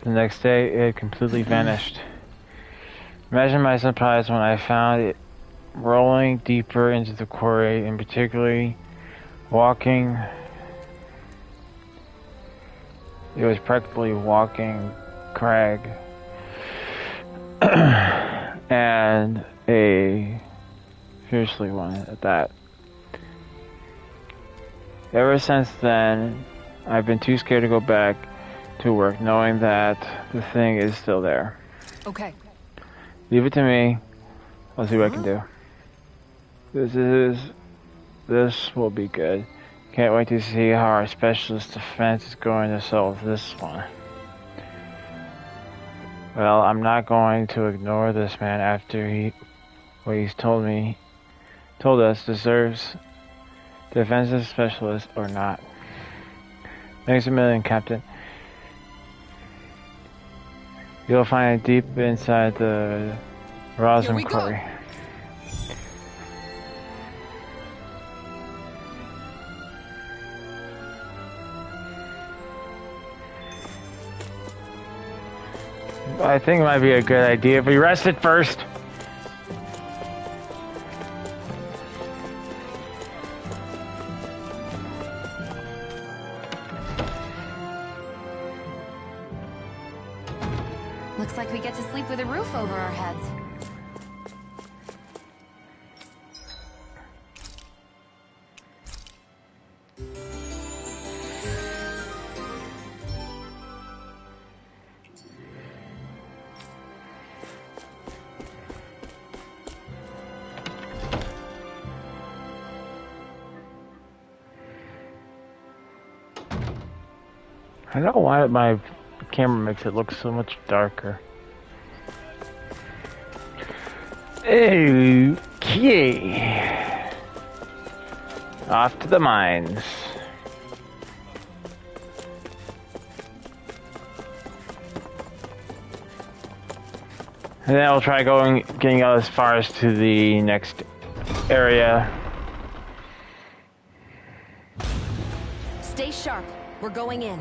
S1: the next day, it had completely vanished. Imagine my surprise when I found it rolling deeper into the quarry, and particularly walking. It was practically walking crag. And a fiercely one at that. Ever since then, I've been too scared to go back to work, knowing that the thing is still there.
S5: Okay.
S1: Leave it to me. I'll see what I can do. This will be good. Can't wait to see how our specialist defense is going to solve this one. Well, I'm not going to ignore this man after what he's told us deserves defensive specialist or not. Thanks a million, Captain. You'll find it deep inside the Rosin quarry. I think it might be a good idea if we rest it first.
S2: Looks like we get to sleep with a roof over our heads.
S1: I don't know why my camera makes it look so much darker. Okay. Off to the mines. And then I'll try getting out as far as to the next area.
S2: Stay sharp. We're going in.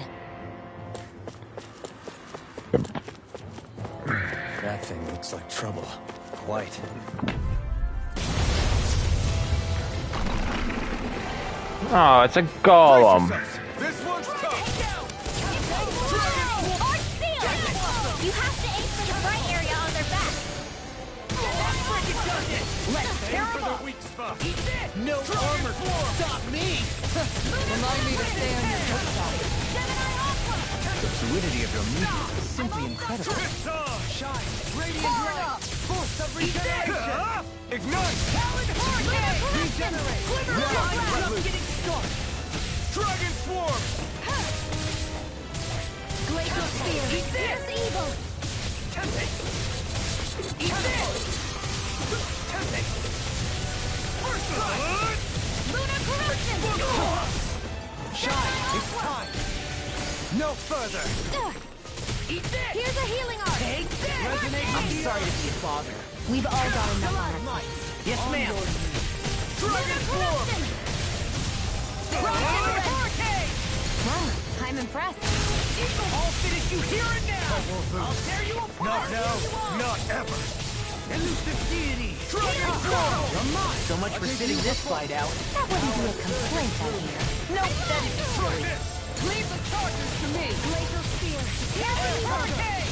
S4: That thing looks like trouble.
S7: Quite.
S1: Oh, it's a golem.
S8: This one's tough.
S6: You have to aim for the bright area on their back.
S8: Let's tear for the weak spot.
S3: No armor can stop me!
S5: Remind me to stay on your good side.
S7: The fluidity of your movement is simply incredible.
S8: Shine! Radiant light! Force of regeneration! Ignite!
S6: Talon Hurricane!
S8: Regenerate!
S6: Quiver
S8: Getting started! Dragon Swarm!
S6: Glacial Spear! Pierce evil!
S8: Tempting! Eat this! Tempting! First blood!
S6: Lunar Corruption!
S8: Shine! It's time! No further! Eat this!
S6: Here's a healing art!
S8: Take this!
S3: I'm sorry to be a bother.
S2: We've all got enough on our plates.
S3: Yes, ma'am.
S8: Dragon Swarm!
S6: Hurricane!
S2: Wow, I'm impressed.
S8: I'll finish you here and now! I'll tear you apart! Not now, not ever! Elusive deity! Dragon Swarm! You're mine!
S3: So much for sitting this fight out.
S2: That wouldn't be a complaint out here.
S3: Nope, that is
S8: Try this!
S5: Leave the charges to me.
S6: Glacial Spear!
S8: Hurricane!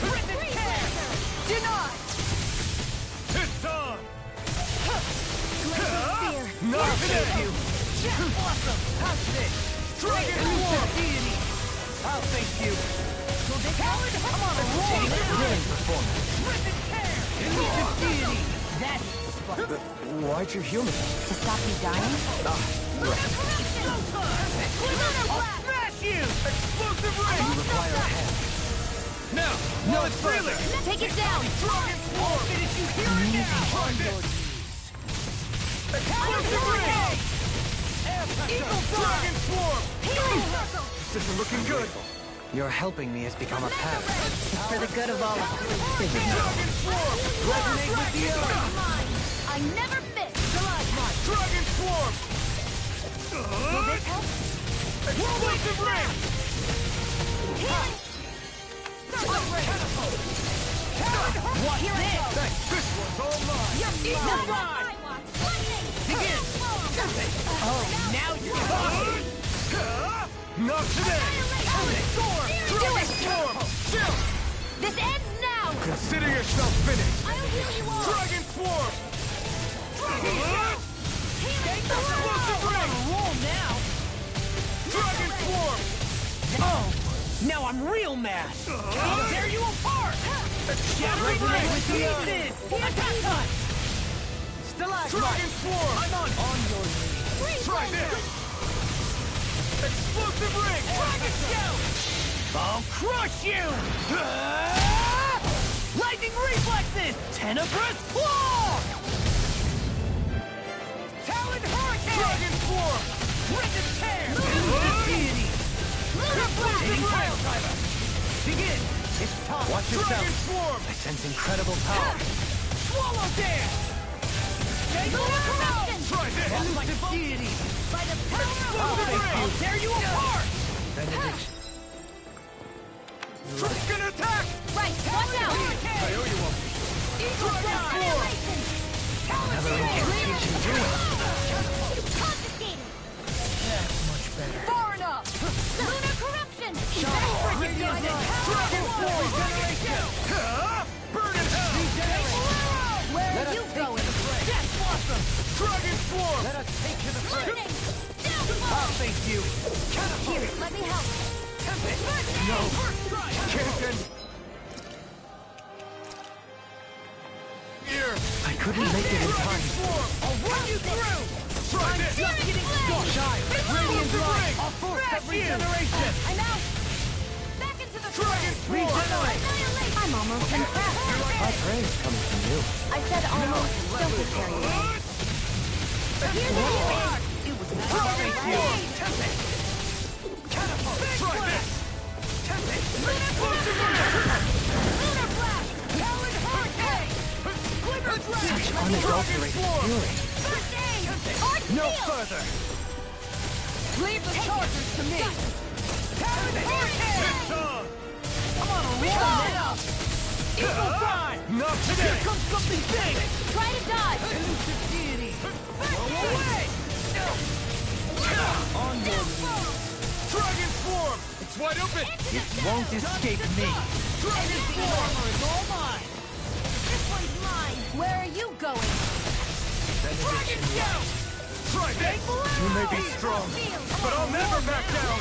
S8: Rip and tear!
S5: Deny.
S8: It's on!
S6: Glacial Spear!
S8: Not you! Awesome! How's this? Dragon Swarm! Deity! I'll thank you! Talon, come on!
S7: Thrilling performance.
S8: Rip and tear! Elusive deity!
S3: That's fun.
S7: Why'd you heal me?
S2: To stop you dying?
S8: I'll smash you! Explosive ray!
S7: You require a hand.
S8: Now, no further!
S6: Take it down!
S8: Dragon Swarm! Finish you here and now! On this! Explosive ray! Eagle Dragon Swarm!
S7: This isn't looking good. Your helping me has become a pattern.
S2: It's for the good of all of us.
S8: Dragon Swarm! Resonate with the element!
S6: I never miss!
S8: Dragon
S6: Will this help?
S8: Explosive ring!
S6: Healing!
S3: What's
S6: Here I
S3: this?
S6: go.
S8: This one's all mine!
S6: You're
S3: Not
S6: mine.
S3: mine.
S6: I want lightning.
S3: Begin. Oh, now you're talking!
S8: Not today!
S6: Storm. Do it.
S8: Storm! Chill!
S6: This ends now.
S8: Consider yourself finished!
S6: I'll heal you all.
S8: Dragon Swarm!
S6: Healing.
S8: Explosive ring!
S3: Roll now!
S8: Dragon Swarm!
S3: Oh, now I'm real mad! I'll tear you apart! Shattering
S8: Ring
S3: ring!
S8: with the
S3: Pieces! Attack time!
S8: Dragon Swarm!
S3: I'm on your knees!
S8: Try this! Explosive ring!
S3: Dragon Shout! I'll crush you! Lightning reflexes! Tenebrous claw! Talon hurricane!
S8: Dragon Swarm!
S3: Rip and tear! Elusive deity! Hitting pile driver! Begin! It's time! Watch
S8: Dragon Swarm!
S7: I sense incredible power.
S3: Swallow dare! Take
S6: Lunar corruption.
S8: Try this!
S3: Elusive deity!
S6: By the power of
S3: I'll
S6: Odin.
S3: fix you! I'll tear you apart!
S7: Benediction.
S8: Dragon attack!
S6: Right. Watch out.
S8: I owe you one.
S6: Eagle
S8: Dragon
S6: Fly.
S8: Swarm!
S6: Annihilation.
S7: Another incantation doing.
S6: Confiscated.
S3: Much better.
S6: Far enough. Lunar corruption.
S3: Radiant Dragon Swarm! Regeneration!
S8: Burn in hell!
S6: Where are you going?
S3: Death Blossom!
S8: Dragon Swarm!
S7: Let us take to the fray.
S6: Lightning.
S3: I'll
S6: Downfall.
S3: face you!
S6: Here, let me help.
S8: No! Can't end... Here!
S7: I couldn't make it in time.
S8: Swarm!
S3: I'll run you through!
S8: Try this!
S3: Just getting started!
S7: Shine.
S3: Radiant
S8: Ring!
S3: Light! I'll force that regeneration!
S6: I'm out. Back into the
S8: Dragon
S6: fray.
S8: Swarm!
S3: Regenerate!
S6: Annihilate. I'm almost impressed.
S7: My praise coming from you.
S6: I said almost. Don't get carried away. Here's the healing.
S3: It was
S6: I'll
S3: perfect!
S6: face you.
S8: Try this!
S6: Lunar blast.
S3: Talon hurricane! Glimmer
S7: Such
S3: dragon!
S7: unadulterated feeling.
S6: First aid. Arc
S3: No
S6: field.
S3: further! Leave the chargers to me! Talon hurricane! I'm on a roll now! Eagle Prime!
S8: Not
S3: Here
S8: today!
S3: comes something big!
S6: Try to dodge.
S3: Elusive deity! Blow away! On your knees!
S8: Dragon Swarm! It's wide open!
S3: It won't escape me! Energy armor is all mine!
S6: This one's mine. Where are you going?
S3: Dragon Shout!
S8: Try this! You may be strong, but I'll never back down!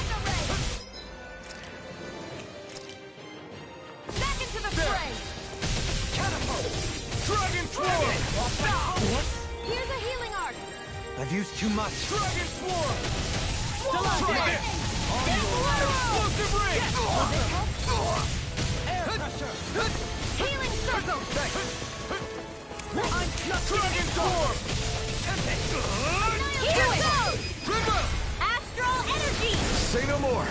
S6: Back into the fray.
S8: Catapult! Dragon Swarm!
S6: Here's a healing arc.
S7: I've used too much.
S8: Dragon Swarm!
S3: Still
S8: Try this! Explosive ring!
S3: Air pressure!
S6: Healing circle.
S3: I'm just
S8: Dragon Swarm!
S6: Here goes.
S8: Ripper!
S6: Astral energy.
S8: Say no more!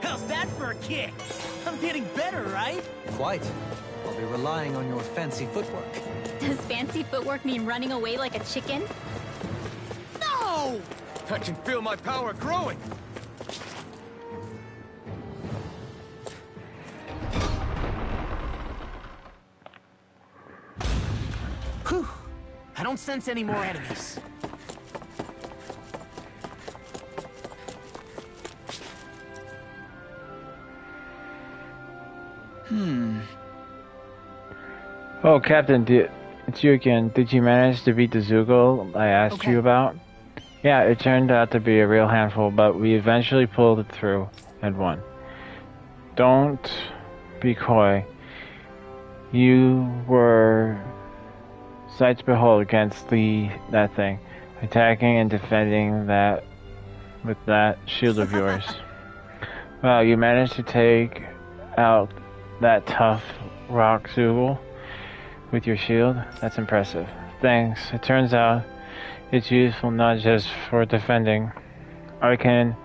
S3: How's that for a kick? I'm getting better, right?
S7: Quite. I'll be relying on your fancy footwork.
S9: Does fancy footwork mean running away like a chicken?
S3: No!
S8: I can feel my power growing!
S3: Whew. I don't sense any more enemies.
S1: Oh, Captain, it's you again. Did you manage to beat the Zoogle I asked you about? Yeah, it turned out to be a real handful, but we eventually pulled it through and won. Don't be coy. You were sight to behold against that thing, attacking and defending that with that shield of yours. Well, you managed to take out that tough rock Zoogle. With your shield? That's impressive. Thanks. It turns out it's useful not just for defending. I can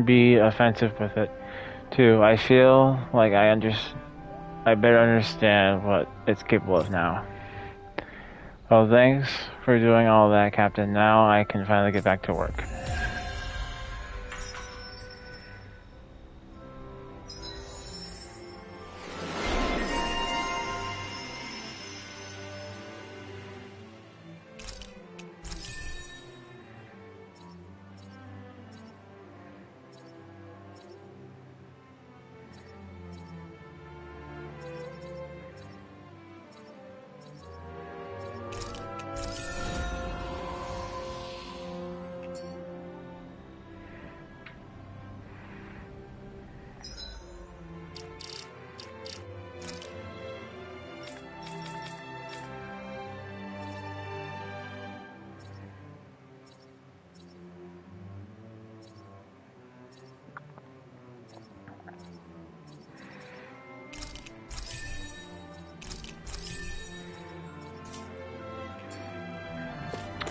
S1: be offensive with it, too. I feel like I better understand what it's capable of now. Well, thanks for doing all that, Captain. Now I can finally get back to work.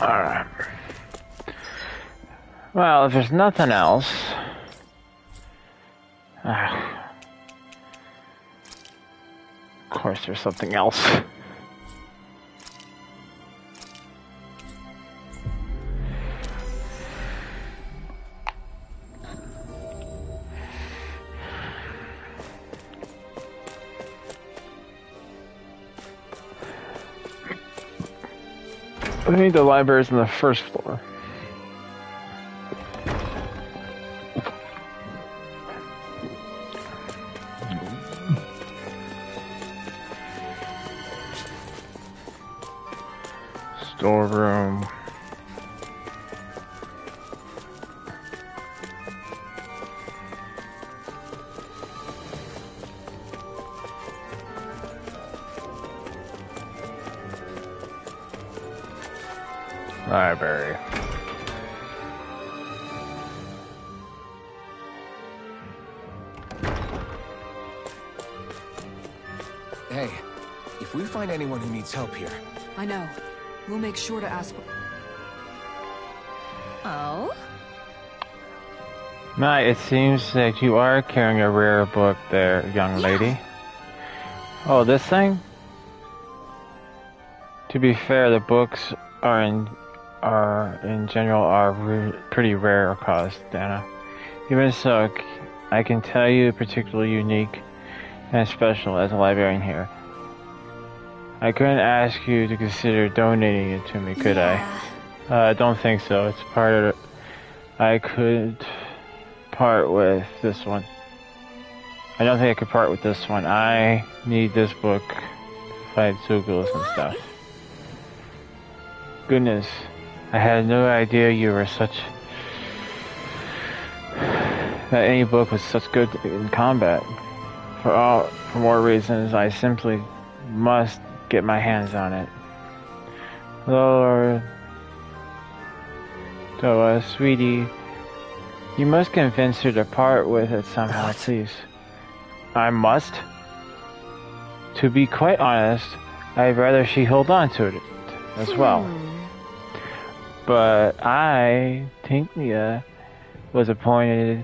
S1: Alright. Well, if there's nothing else... of course there's something else. I think the library's on the first floor. Storeroom. Library.
S4: Hey, if we find anyone who needs help here...
S5: I know. We'll make sure to ask...
S9: Oh?
S1: Mai, it seems that you are carrying a rare book there, young lady. Oh, this thing? To be fair, the books are in general pretty rare cost, Dana. Even so, I can tell you particularly unique and special as a librarian here. I couldn't ask you to consider donating it to me, could I? I don't think so. It's part of it. I could part with this one. I don't think I could part with this one. I need this book to fight Zugulus and stuff. Goodness. I had no idea you were that any book was such good in combat. For more reasons, I simply must get my hands on it. Lord, sweetie, you must convince her to part with it somehow, please. I must? To be quite honest, I'd rather she hold on to it as well. But I, Tinknia, was appointed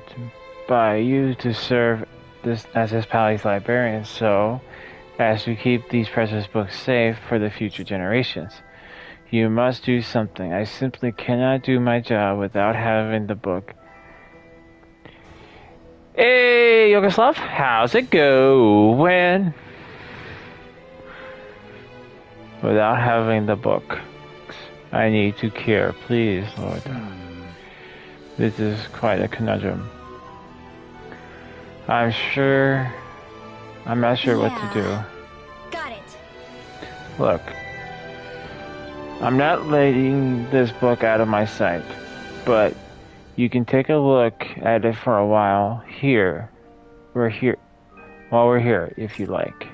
S1: by you to serve as this palace librarian, so as to keep these precious books safe for the future generations. You must do something. I simply cannot do my job without having the book. Hey, Yugoslav, how's it going? Without having the book. I need to care, please, Lord. This is quite a conundrum. I'm not sure what to do.
S6: Got it.
S1: Look, I'm not letting this book out of my sight, but you can take a look at it for a while while we're here, if you like.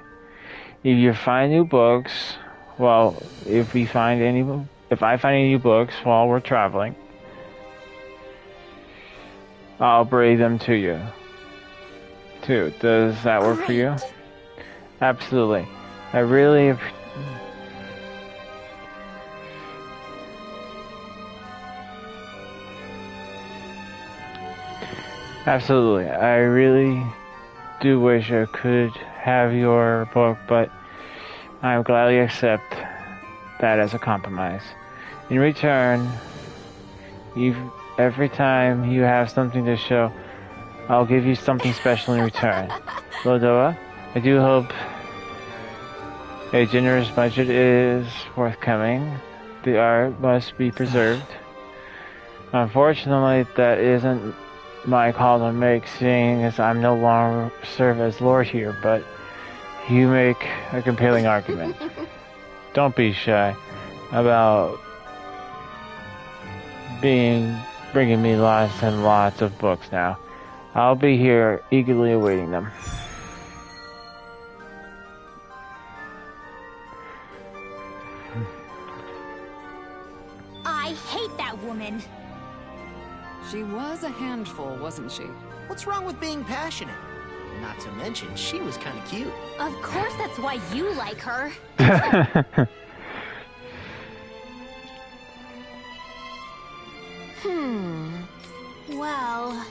S1: If you find new books, well, if I find any new books while we're traveling, I'll bring them to you. Too. Does that work for you? Absolutely. I really... Absolutely. I really do wish I could have your book, but I will gladly accept that as a compromise. In return, every time you have something to show, I'll give you something special in return. Lodoa, I do hope a generous budget is forthcoming. The art must be preserved. Unfortunately, that isn't my call to make, seeing as I'm no longer serve as Lord here, but you make a compelling argument. Don't be shy about bringing me lots and lots of books now. I'll be here eagerly awaiting them.
S9: I hate that woman.
S5: She was a handful, wasn't she?
S10: What's wrong with being passionate? Not to mention, she was kind of cute.
S9: Of course that's why you like her. Well...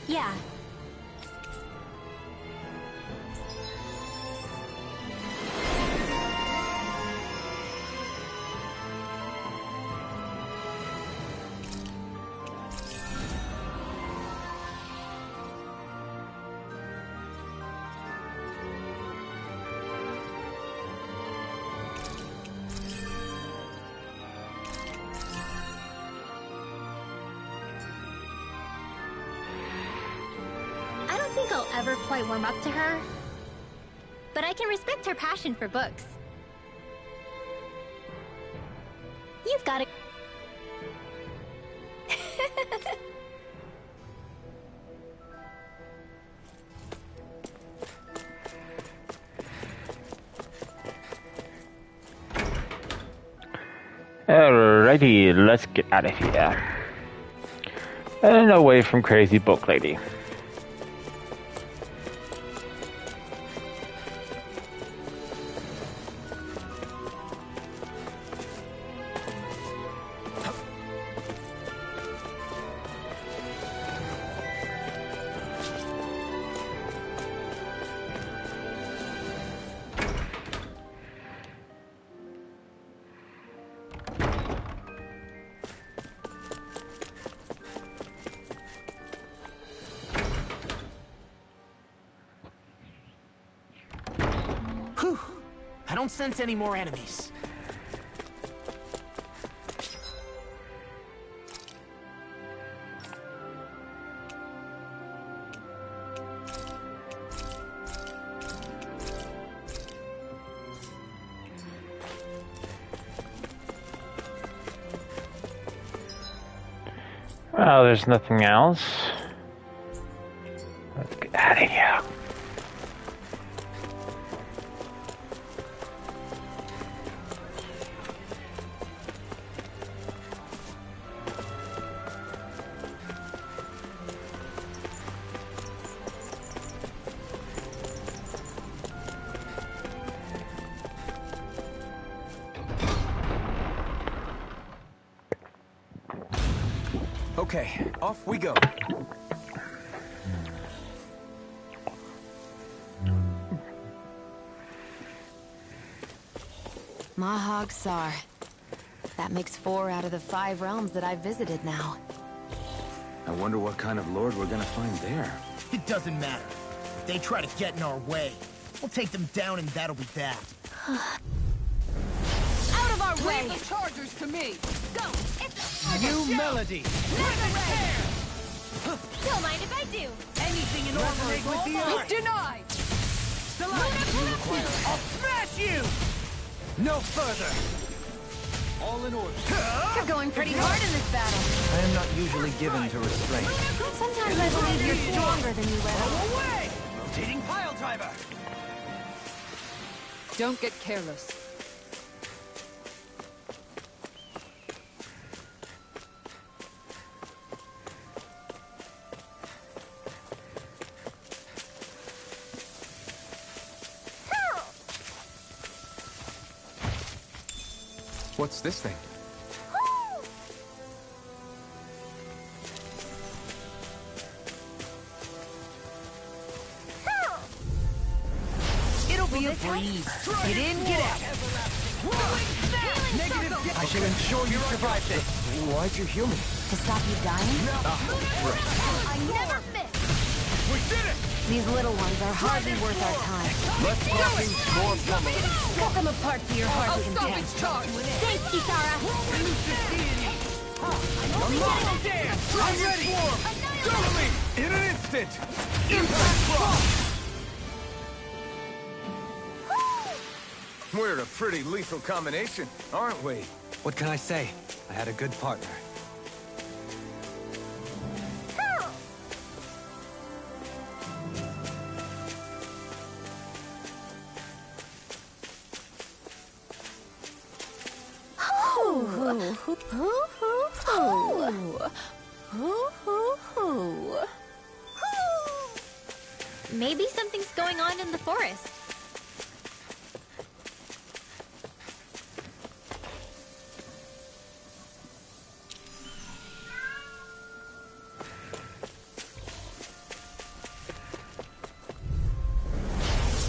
S9: yeah. I don't think I'll ever quite warm up to her, but I can respect her passion for books. You've got to...
S1: Alrighty, let's get out of here. And away from crazy book lady.
S10: Whew. I don't sense any more enemies.
S1: Well, there's nothing else. Let's get out of here.
S4: Okay, off we go.
S2: Mahag Sar. That makes 4 out of the 5 realms that I've visited now.
S4: I wonder what kind of lord we're gonna find there.
S10: It doesn't matter. If they try to get in our way, we'll take them down and that'll be that.
S3: Out of our way! Leave the chargers to me! Go! It's a
S8: New melody.
S9: Don't mind if I do.
S10: Anything in order is
S8: with the
S10: all
S8: art.
S3: denied!
S8: I'll smash you! No further. All in order.
S2: You're going pretty hard in this battle.
S7: I am not usually given to restraint.
S2: Sometimes I believe you're stronger than you let on.
S8: Away! Rotating pile driver.
S5: Don't get careless.
S4: What's this thing?
S3: It'll be a breeze. Get in, get out. Negative.
S8: I shall ensure you survive this.
S4: Why'd you heal me?
S2: To stop you dying?
S9: I never miss.
S8: We did it!
S2: These little ones are hardly worth our time.
S8: Less talking, more pummeling.
S2: Cut them apart to your
S3: I'll
S2: heart's
S3: stop
S2: content.
S3: its charge.
S9: Thanks, Kisara.
S8: I'm ready! Totally! In an instant! Impact block!
S4: We're a pretty lethal combination, aren't we?
S7: What can I say? I had a good partner.
S9: Maybe something's going on in the forest.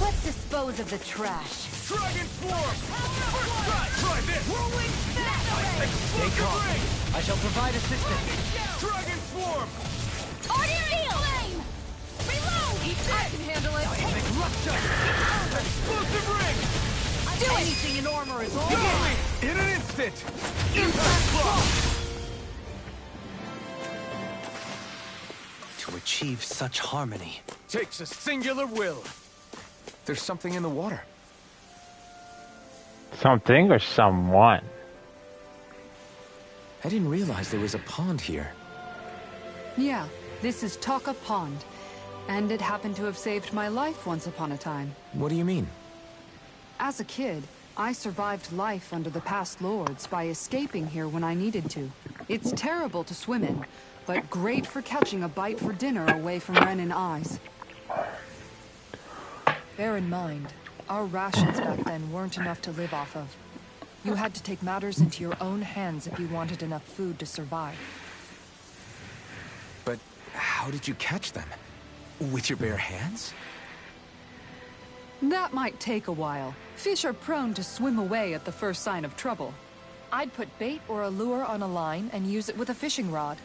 S2: Let's dispose of the trash.
S8: Dragon Swarm! First try! Try this! Rolling snap!
S7: Stay calm. I shall provide assistance.
S8: Dragon Swarm!
S9: Flame! Reload!
S3: I can handle it.
S8: Explosive ring!
S3: Do anything in armor is all
S8: Got
S3: right.
S8: me! In an instant! Impact block!
S7: To achieve such harmony.
S8: Takes a singular will.
S4: There's something in the water.
S1: Something or someone?
S4: I didn't realize there was a pond here.
S5: Yeah, this is Taka Pond. And it happened to have saved my life once upon a time.
S4: What do you mean?
S5: As a kid, I survived life under the past lords by escaping here when I needed to. It's terrible to swim in, but great for catching a bite for dinner away from Ren and eyes.
S11: Bear in mind, our rations back then weren't enough to live off of. You had to take matters into your own hands if you wanted enough food to survive.
S4: But how did you catch them? With your bare hands?
S5: That might take a while. Fish are prone to swim away at the first sign of trouble.
S11: I'd put bait or a lure on a line and use it with a fishing rod.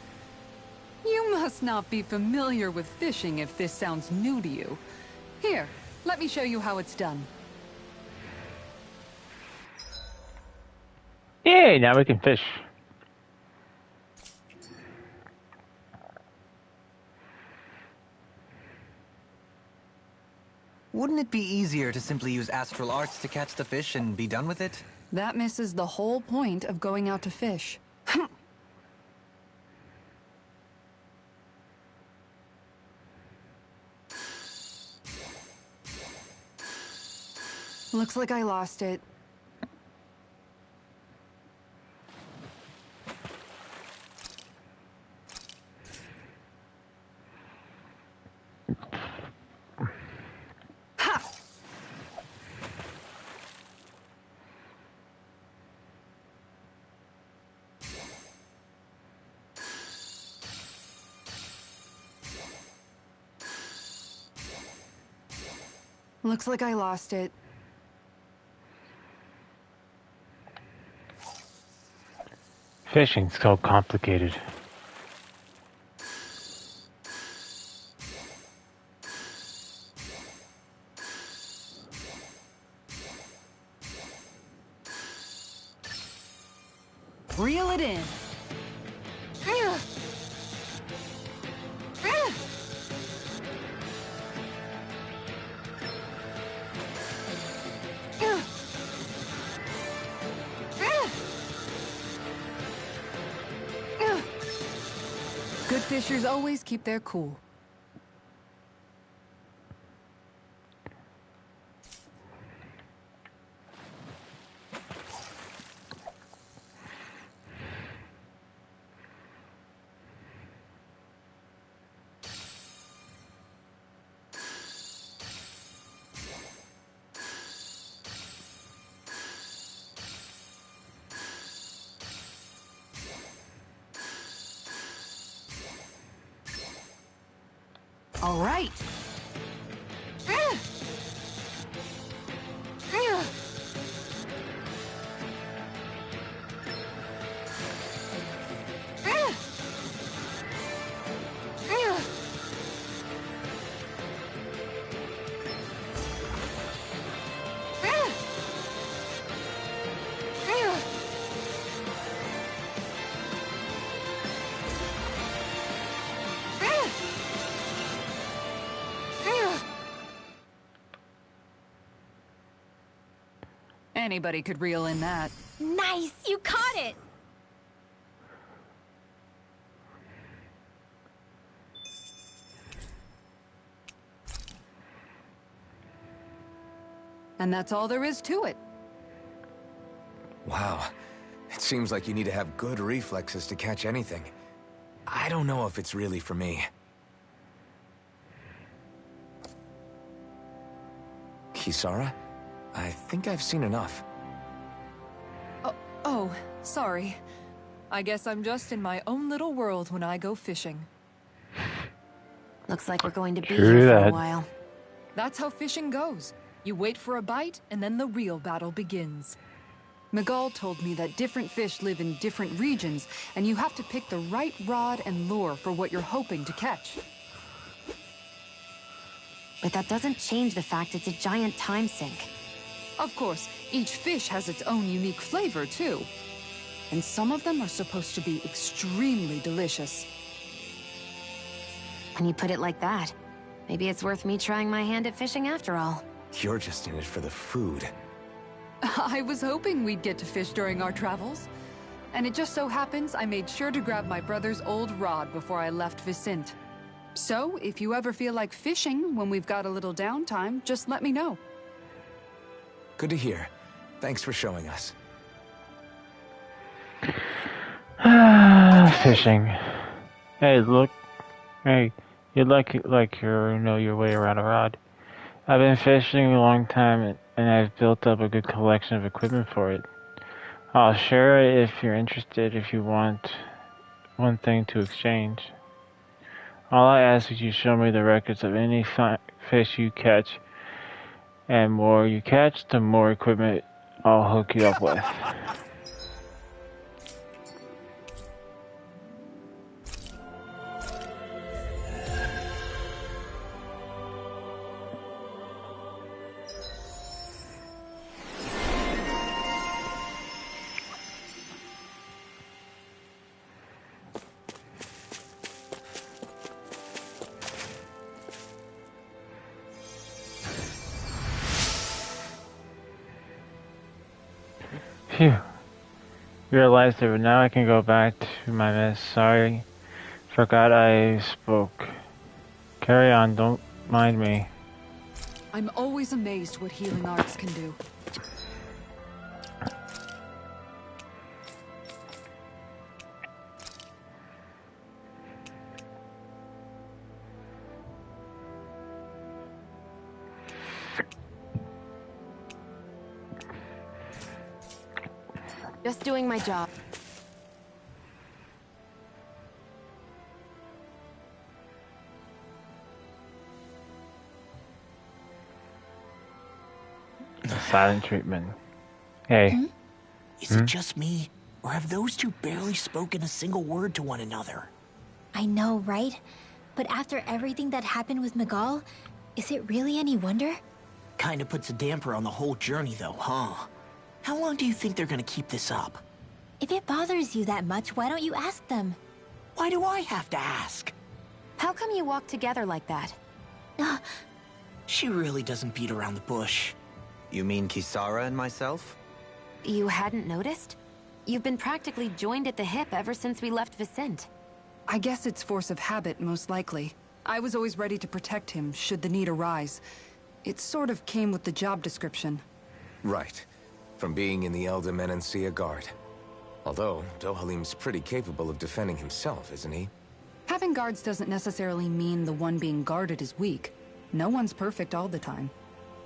S5: You must not be familiar with fishing if this sounds new to you. Here, let me show you how it's done.
S1: Yay, now we can fish.
S7: Wouldn't it be easier to simply use astral arts to catch the fish and be done with it?
S5: That misses the whole point of going out to fish. Looks like I lost it. Ha! Looks like I lost it.
S1: Fishing's so complicated.
S5: Reel it in. Good fishers always keep their cool. All right. Anybody could reel in that.
S9: Nice! You caught it!
S5: And that's all there is to it.
S4: Wow. It seems like you need to have good reflexes to catch anything. I don't know if it's really for me. Kisara? I think I've seen enough.
S11: Oh, sorry. I guess I'm just in my own little world when I go fishing.
S2: Looks like we're going to be
S1: True
S2: here for
S1: that.
S2: a while.
S11: That's how fishing goes. You wait for a bite, and then the real battle begins.
S5: Miguel told me that different fish live in different regions, and you have to pick the right rod and lure for what you're hoping to catch.
S2: But that doesn't change the fact it's a giant time sink.
S5: Of course, each fish has its own unique flavor, too. And some of them are supposed to be extremely delicious.
S2: When you put it like that, maybe it's worth me trying my hand at fishing after all.
S4: You're just in it for the food.
S5: I was hoping we'd get to fish during our travels. And it just so happens I made sure to grab my brother's old rod before I left Vicente. So, if you ever feel like fishing when we've got a little downtime, just let me know.
S4: Good to hear. Thanks for showing us.
S1: Fishing. Hey, look. Hey, you like you know your way around a rod. I've been fishing a long time, and I've built up a good collection of equipment for it. I'll share it if you're interested, if you want one thing to exchange. All I ask is you show me the records of any fish you catch, and more you catch, the more equipment I'll hook you up with. Phew. Realized it, but now I can go back to my mess. Sorry. Forgot I spoke. Carry on, don't mind me.
S5: I'm always amazed what healing arts can do.
S2: Just doing my job.
S1: Silent treatment. Hey.
S10: Is it just me, or have those two barely spoken a single word to one another?
S9: I know, right? But after everything that happened with Miguel, is it really any wonder?
S10: Kinda puts a damper on the whole journey though, huh? How long do you think they're gonna keep this up?
S9: If it bothers you that much, why don't you ask them?
S10: Why do I have to ask?
S2: How come you walk together like that?
S10: She really doesn't beat around the bush.
S7: You mean Kisara and myself?
S2: You hadn't noticed? You've been practically joined at the hip ever since we left Vicente.
S5: I guess it's force of habit, most likely. I was always ready to protect him, should the need arise. It sort of came with the job description.
S4: Right. From being in the Elder Menancia Guard. Although, Dohalim's pretty capable of defending himself, isn't he?
S5: Having guards doesn't necessarily mean the one being guarded is weak. No one's perfect all the time.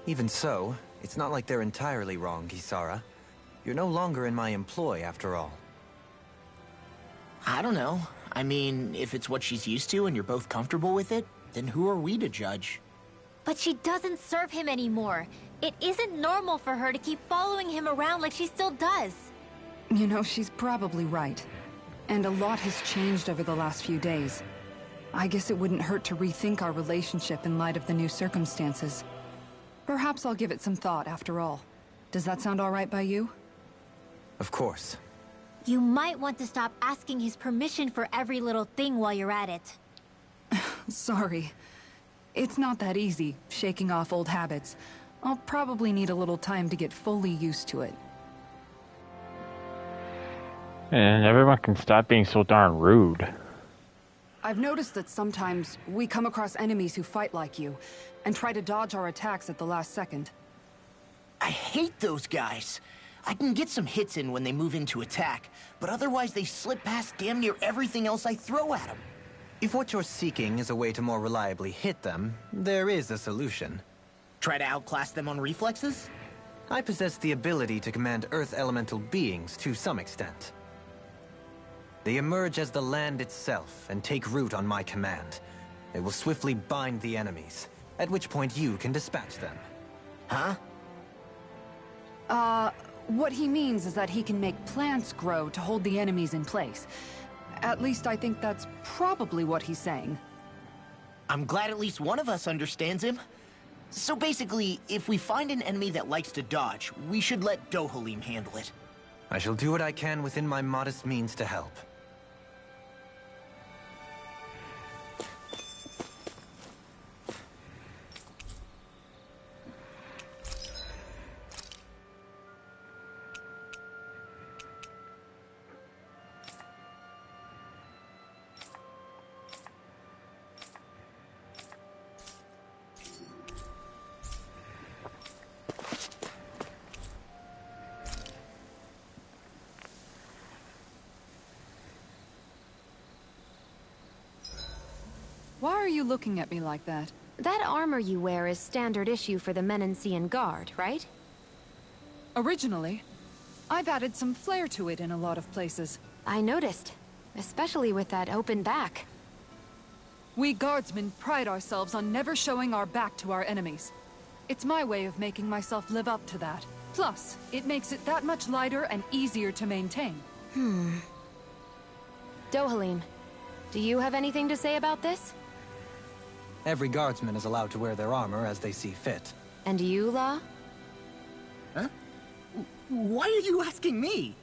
S7: Even so, it's not like they're entirely wrong, Kisara. You're no longer in my employ, after all.
S10: I don't know. I mean, if it's what she's used to and you're both comfortable with it. Then who are we to judge?
S9: But she doesn't serve him anymore. It isn't normal for her to keep following him around like she still does.
S5: You know, she's probably right. And a lot has changed over the last few days. I guess it wouldn't hurt to rethink our relationship in light of the new circumstances. Perhaps I'll give it some thought after all. Does that sound all right by you?
S7: Of course.
S9: You might want to stop asking his permission for every little thing while you're at it.
S5: Sorry. It's not that easy, shaking off old habits. I'll probably need a little time to get fully used to it.
S1: And everyone can stop being so darn rude.
S5: I've noticed that sometimes we come across enemies who fight like you, and try to dodge our attacks at the last second.
S10: I hate those guys. I can get some hits in when they move into attack, but otherwise they slip past damn near everything else I throw at them.
S7: If what you're seeking is a way to more reliably hit them, there is a solution.
S10: Try to outclass them on reflexes?
S7: I possess the ability to command Earth elemental beings to some extent. They emerge as the land itself and take root on my command. They will swiftly bind the enemies, at which point you can dispatch them.
S10: Huh?
S5: What he means is that he can make plants grow to hold the enemies in place. At least I think that's probably what he's saying.
S10: I'm glad at least one of us understands him. So basically, if we find an enemy that likes to dodge, we should let Dohalim handle it.
S7: I shall do what I can within my modest means to help.
S5: Why are you looking at me like that?
S2: That armor you wear is standard issue for the Menancian Guard, right?
S5: Originally, I've added some flair to it in a lot of places.
S2: I noticed, especially with that open back.
S5: We guardsmen pride ourselves on never showing our back to our enemies. It's my way of making myself live up to that. Plus, it makes it that much lighter and easier to maintain.
S2: Dohalim, do you have anything to say about this?
S7: Every guardsman is allowed to wear their armor as they see fit.
S2: And you, La?
S10: Huh? Why are you asking me?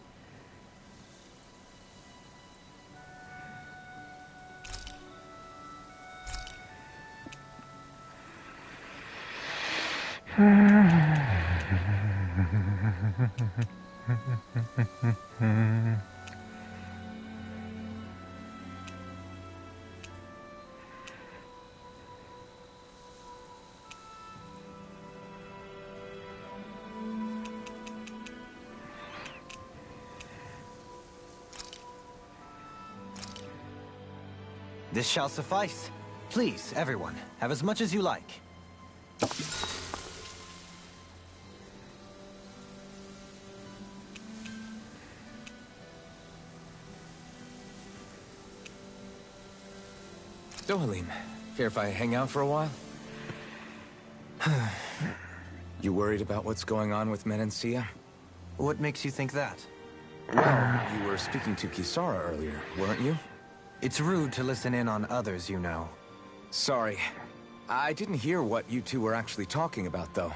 S7: This shall suffice. Please, everyone, have as much as you like.
S4: Dohalim, care if I hang out for a while? You worried about what's going on with Menancia?
S7: What makes you think that?
S4: Well, you were speaking to Kisara earlier, weren't you?
S7: It's rude to listen in on others, you know.
S4: Sorry. I didn't hear what you two were actually talking about, though.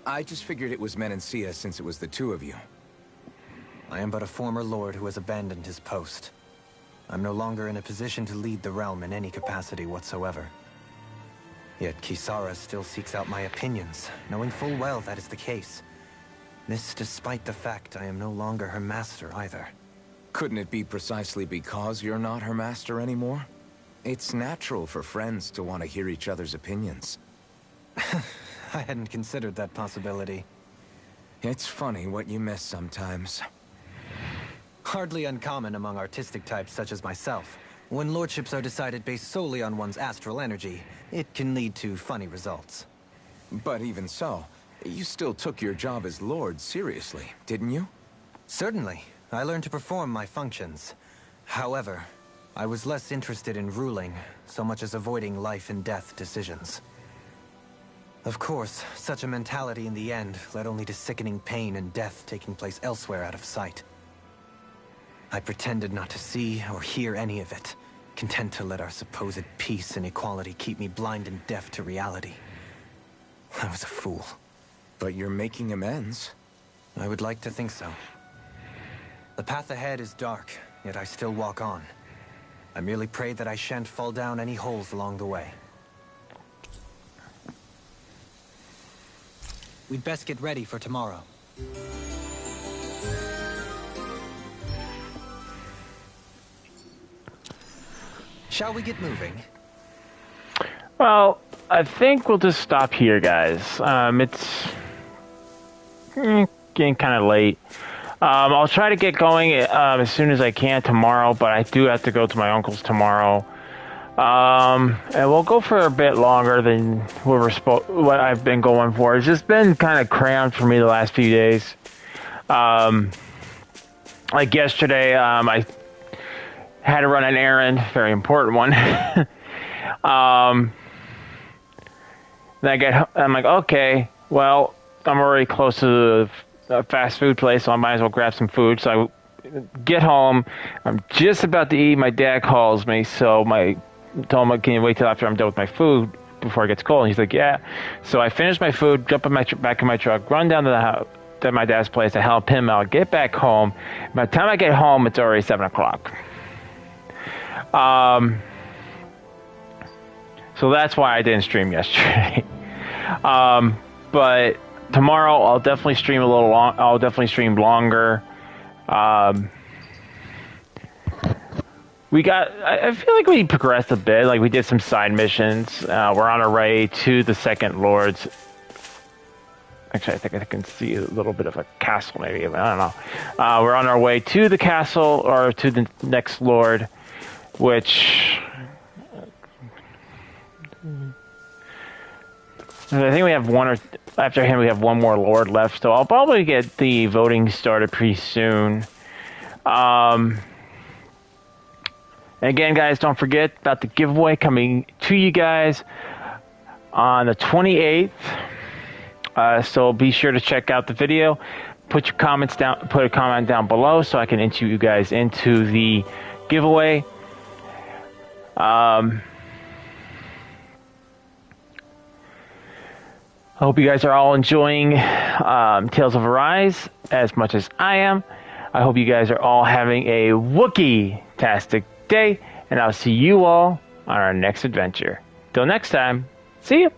S4: I just figured it was Menancia since it was the two of you.
S7: I am but a former lord who has abandoned his post. I'm no longer in a position to lead the realm in any capacity whatsoever. Yet Kisara still seeks out my opinions, knowing full well that is the case. This despite the fact I am no longer her master either.
S4: Couldn't it be precisely because you're not her master anymore? It's natural for friends to want to hear each other's opinions.
S7: I hadn't considered that possibility.
S4: It's funny what you miss sometimes.
S7: Hardly uncommon among artistic types such as myself. When lordships are decided based solely on one's astral energy, it can lead to funny results.
S4: But even so, you still took your job as lord seriously, didn't you?
S7: Certainly. I learned to perform my functions. However, I was less interested in ruling, so much as avoiding life and death decisions. Of course, such a mentality in the end led only to sickening pain and death taking place elsewhere out of sight. I pretended not to see or hear any of it, content to let our supposed peace and equality keep me blind and deaf to reality. I was a fool.
S4: But you're making amends.
S7: I would like to think so. The path ahead is dark, yet I still walk on. I merely pray that I shan't fall down any holes along the way. We'd best get ready for tomorrow. Shall we get moving?
S1: Well, I think we'll just stop here, guys. It's getting kind of late. I'll try to get going as soon as I can tomorrow, but I do have to go to my uncle's tomorrow. And we'll go for a bit longer than what I've been going for. It's just been kind of cramped for me the last few days. Like yesterday, I had to run an errand, very important one. Then I'm like, okay, well, I'm already close to a fast food place, so I might as well grab some food. So I get home. I'm just about to eat. My dad calls me, so I told him, can you wait till after I'm done with my food before it gets cold? And he's like, yeah. So I finish my food, jump in back in my truck, run down to the house, to my dad's place to help him out, get back home. By the time I get home, it's already 7 o'clock. So that's why I didn't stream yesterday. But tomorrow I'll definitely stream I'll definitely stream longer. I feel like we progressed a bit. Like we did some side missions. We're on our way to the Second Lord's. Actually, I think I can see a little bit of a castle, maybe. I don't know. We're on our way to the castle or to the next Lord, which I think we have after him we have one more Lord left, so I'll probably get the voting started pretty soon. And again, guys, don't forget about the giveaway coming to you guys on the 28th. So be sure to check out the video. Put your comments down. Put a comment down below so I can enter you guys into the giveaway. I hope you guys are all enjoying Tales of Arise as much as I am. I hope you guys are all having a Wookiee-tastic day, and I'll see you all on our next adventure. Till next time, see you!